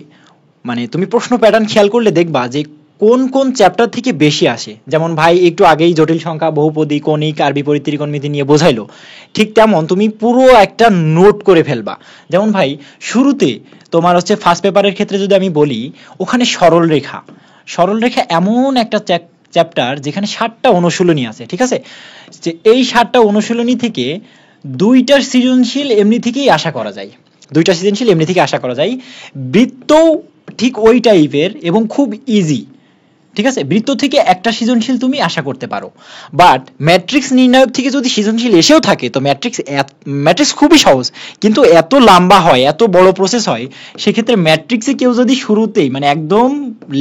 মানে তুমি প্রশ্ন প্যাটার্ন খেয়াল করলে দেখবা যে কোন চ্যাপ্টার থেকে বেশি আসে। যেমন ভাই একটু আগেই জটিল সংখ্যা, বহুপদী, কণিক আর বিপরীত ত্রিকোণমিতি নিয়ে বোঝাইলো, ঠিক তেমন তুমি পুরো একটা নোট করে ফেলবা। যেমন ভাই শুরুতে তোমার হচ্ছে ফার্স্ট পেপারের ক্ষেত্রে যদি আমি বলি, ওখানে সরল রেখা এমন একটা চ্যাপ্টার যেখানে 7টা অনুশীলনী আছে, ঠিক আছে? যে এই 7টা অনুশীলনী থেকে 2টা সৃজনশীল এমনি থেকেই আশা করা যায়। বৃত্ত ঠিক ওই টাইপের এবং খুব ইজি, ঠিক আছে? বৃত্ত থেকে একটা সৃজনশীল তুমি আশা করতে পারো। বাট ম্যাট্রিক্স নির্ণায়ক থেকে যদি সৃজনশীল এসেও থাকে, তো ম্যাট্রিক্স খুবই সহজ, কিন্তু এত লম্বা হয়, এত বড় প্রসেস হয়। সেক্ষেত্রে ম্যাট্রিক্সে কেউ যদি শুরুতেই, মানে একদম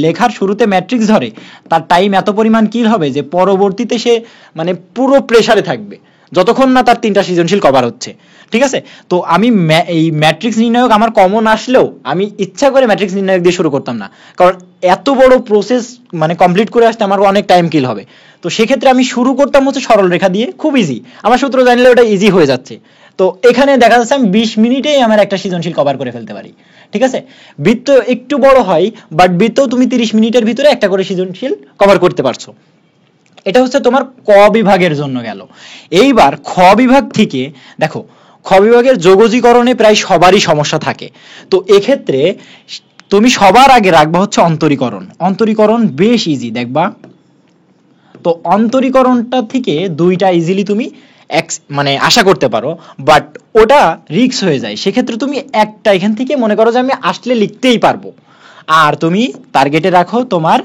লেখার শুরুতে ম্যাট্রিক্স ধরে, তার টাইম এত পরিমাণ কিল হবে যে পরবর্তীতে সে মানে পুরো প্রেসারে থাকবে, যতক্ষণ না তার 3টা সৃজনশীল কভার হচ্ছে, ঠিক আছে? তো আমি এই ম্যাট্রিক্স নির্ণায়ক আমার কমন আসলেও আমি ইচ্ছা করে ম্যাট্রিক্স নির্ণায়ক দিয়ে শুরু করতাম না, কারণ এত বড় প্রসেস মানে কমপ্লিট করে আসতে আমার অনেক টাইম কিল হবে। তো সেক্ষেত্রে আমি শুরু করতাম হচ্ছে সরল রেখা দিয়ে, খুব ইজি, আমার সূত্র জানলে ওটা ইজি হয়ে যাচ্ছে। তো এখানে দেখা যাচ্ছে আমি 20 মিনিটেই আমার একটা সৃজনশীল কভার করে ফেলতে পারি, ঠিক আছে? বৃত্ত একটু বড় হয়, বাট বৃত্তও তুমি 30 মিনিটের ভিতরে একটা করে সৃজনশীল কভার করতে পারছো। এটা হচ্ছে তোমার ক বিভাগের জন্য গেল। এইবার খ বিভাগ থেকে দেখো, খ বিভাগের যোগজীকরণে প্রায় সবারই সমস্যা থাকে। তো এক্ষেত্রে তুমি সবার আগে রাখবা হচ্ছে অন্তরীকরণ বেশ ইজি দেখবা। তো অন্তরীকরণটা থেকে 2টা ইজিলি তুমি মানে আশা করতে পারো, বাট ওটা রিস্ক হয়ে যায়। সেক্ষেত্রে তুমি একটা এখান থেকে মনে করো যে আমি আসলে লিখতেই পারবো, আর তুমি টার্গেটে রাখো তোমার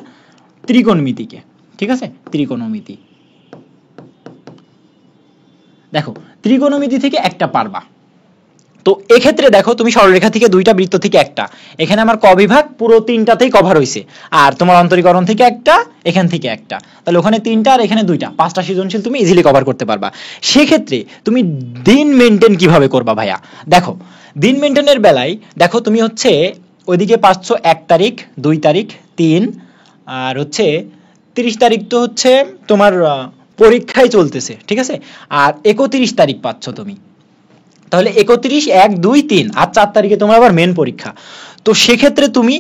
ত্রিকোণমিতিকে, ঠিক আছে, ত্রিকোণমিতি। দেখো ত্রিকোণমিতি থেকে একটা পারবা। তো এক্ষেত্রে দেখো তুমি সরলরেখা থেকে দুইটা, বৃত্ত থেকে একটা, এখানে আমার ক বিভাগ পুরো তিনটাতেই কভার হইছে, আর তোমার অন্তরীকরণ থেকে একটা, এখান থেকে একটা, তাহলে ওখানে তিনটা আর এখানে দুইটা, পাঁচটা সৃজনশীল তুমি ইজিলি কভার করতে পারবা। সেক্ষেত্রে তুমি দিন মেনটেন কিভাবে করবা ভাইয়া? দেখো দিন মেনটেনের বেলায় দেখো তুমি হচ্ছে ওইদিকে পাচ্ছ 1 তারিখ, 2 তারিখ, 3, আর হচ্ছে 30 তারিখ তো হচ্ছে তোমার পরীক্ষায় চলতেছে, ঠিক আছে, আর 31 তারিখ পাচ্ছ তুমি, তাহলে 31, 1, 2, 3 আর 4 তারিখে তোমার আবার মেন পরীক্ষা। তো সেক্ষেত্রে তুমি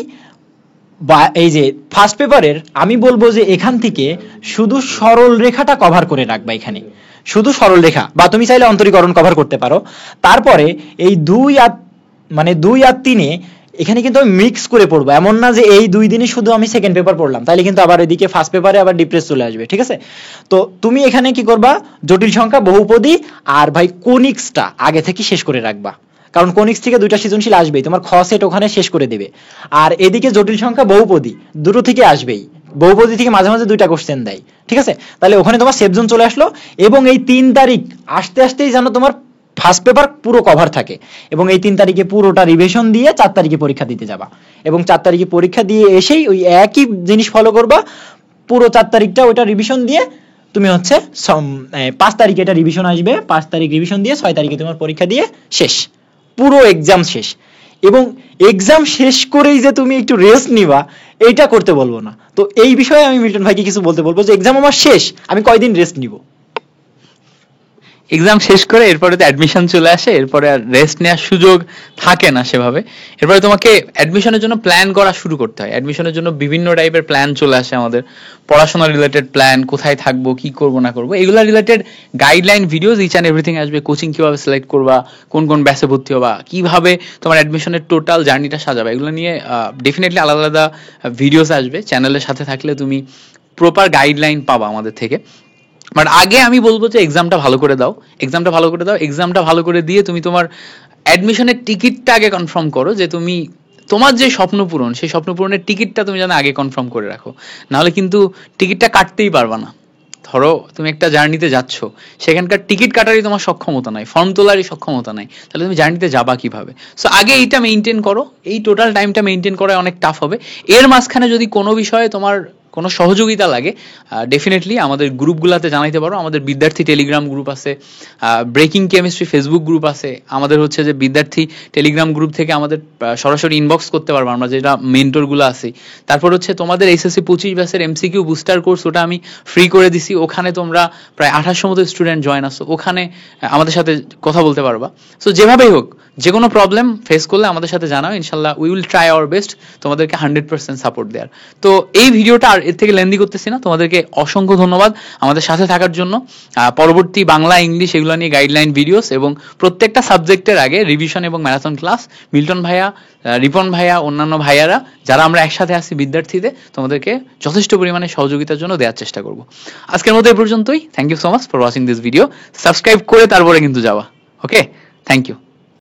এই যে ফার্স্ট পেপারের আমি বলবো যে এখান থেকে শুধু সরল রেখাটা কভার করে রাখবা, এখানে শুধু সরল রেখা, বা তুমি চাইলে অন্তরীকরণ কভার করতে পারো। তারপরে এই 2 আর 3-এ এখানে কিন্তু আমি মিক্স করে পড়বো, এমন না যে এই 2 দিনে শুধু আমি সেকেন্ড পেপার পড়লাম, তাহলে কিন্তু আবার এদিকে ফার্স্ট পেপারে আবার ডিপ্রেস চলে আসবে, ঠিক আছে। তো তুমি এখানে কি করবা, জটিল সংখ্যা, বহুপদী আর ভাই কোনিক্সটা আগে থেকে শেষ করে রাখবা, কারণ কোনিক্স থেকে দুইটা সৃজনশীল আসবেই, তোমার খ সেট ওখানে শেষ করে দেবে। আর এদিকে জটিল সংখ্যা, বহুপদী দুটো থেকে আসবেই, বহুপদী থেকে মাঝে মাঝে দুইটা কোশ্চেন দেয়, ঠিক আছে, তাহলে ওখানে তোমার সেফ জোন চলে আসলো। এবং এই 3 তারিখ আসতে আসতেই যেন তোমার ফার্স্ট পেপার পুরো কভার থাকে, এবং এই 3 তারিখে পুরোটা রিভিশন দিয়ে 4 তারিখে পরীক্ষা দিতে যাবা, এবং 4 তারিখে পরীক্ষা দিয়ে এসেই ওই একই জিনিস ফলো করবা, পুরো 4 তারিখটা ওইটা রিভিশন দিয়ে তুমি হচ্ছে 5 তারিখে এটা রিভিশন আসবে, 5 তারিখ রিভিশন দিয়ে 6 তারিখে তোমার পরীক্ষা দিয়ে শেষ, পুরো এক্সাম শেষ। এবং এক্সাম শেষ করেই যে তুমি একটু রেস্ট নিবা এইটা করতে বলবো না। তো এই বিষয়ে আমি মিল্টন ভাইকে কিছু বলতে বলবো যে এক্সাম আমার শেষ, আমি কয়দিন রেস্ট নিব? এক্সাম শেষ করে এরপরে তো অ্যাডমিশন চলে আসে, এরপরে আর রেস্ট নেওয়ার সুযোগ থাকে না সেভাবে। এরপরে তোমাকে অ্যাডমিশনের জন্য প্ল্যান করা শুরু করতে হয়, অ্যাডমিশনের জন্য বিভিন্ন টাইপের প্ল্যান চলে আসে আমাদের, পড়াশোনা রিলেটেড প্ল্যান, কোথায় থাকবো, কি করবো না করবো, এগুলা related guideline videos each and everything আসবে। কোচিং কিভাবে সিলেক্ট করবা, কোন কোন ব্যাচে ভর্তি হবা, কিভাবে তোমার অ্যাডমিশনের টোটাল জার্নিটা সাজাবা, এগুলো নিয়ে ডেফিনেটলি আলাদা আলাদা ভিডিওস আসবে। চ্যানেলের সাথে থাকলে তুমি প্রপার গাইডলাইন পাবা আমাদের থেকে। বাট আগে আমি বলবো যে এক্সামটা ভালো করে দাও, এক্সামটা ভালো করে দিয়ে তুমি তোমার অ্যাডমিশনের টিকিটটা আগে কনফার্ম করো, যে তুমি তোমার যে স্বপ্ন পূরণ, সেই স্বপ্ন পূরণের টিকিটটা তুমি যেন আগে কনফার্ম করে রাখো, নাহলে কিন্তু টিকিটটা কাটতেই পারবা না। ধরো তুমি একটা জার্নিতে যাচ্ছ, সেখানকার টিকিট কাটারই তোমার সক্ষমতা নাই, ফর্ম তোলারই সক্ষমতা নাই, তাহলে তুমি জার্নিতে যাবা কিভাবে? সো আগে এইটা মেনটেন করো, এই টোটাল টাইমটা মেনটেন করা অনেক টাফ হবে। এর মাঝখানে যদি কোনো বিষয়ে তোমার কোনো সহযোগিতা লাগে, ডেফিনেটলি আমাদের গ্রুপগুলোতে জানাইতে পারো। আমাদের বিদ্যার্থী টেলিগ্রাম গ্রুপ আছে, ব্রেকিং কেমিস্ট্রি ফেসবুক গ্রুপ আছে, আমাদের হচ্ছে যে বিদ্যার্থী টেলিগ্রাম গ্রুপ থেকে আমাদের সরাসরি ইনবক্স করতে পারবো আমরা, যেটা মেন্টরগুলো আছি। তারপর হচ্ছে তোমাদের এসএসসি 25 ব্যাচের এমসিকিউ বুস্টার কোর্স, ওটা আমি ফ্রি করে দিছি, ওখানে তোমরা প্রায় 2800 মতো স্টুডেন্ট জয়েন আসো, ওখানে আমাদের সাথে কথা বলতে পারবা। সো যেভাবেই হোক, যে কোনো প্রবলেম ফেস করলে আমাদের সাথে জানাও, ইনশাল্লাহ we will try our best তোমাদেরকে 100% সাপোর্ট দেওয়ার। তো এই ভিডিওটা আর এর থেকে লেন্দি করতেছি না, তোমাদেরকে অসংখ্য ধন্যবাদ আমাদের সাথে থাকার জন্য। পরবর্তী বাংলা, ইংলিশ এগুলো নিয়ে গাইডলাইন ভিডিওস এবং প্রত্যেকটা সাবজেক্টের আগে রিভিশন এবং ম্যারাথন ক্লাস মিল্টন ভাইয়া, রিপন ভাইয়া, অন্যান্য ভাইয়ারা যারা আমরা একসাথে আসি বিদ্যার্থীদের, তোমাদেরকে যথেষ্ট পরিমাণে সহযোগিতার জন্য দেওয়ার চেষ্টা করব। আজকের মতো এই পর্যন্তই। Thank you so much for watching this video. Subscribe করে তারপরে কিন্তু যাওয়া। Okay, thank you.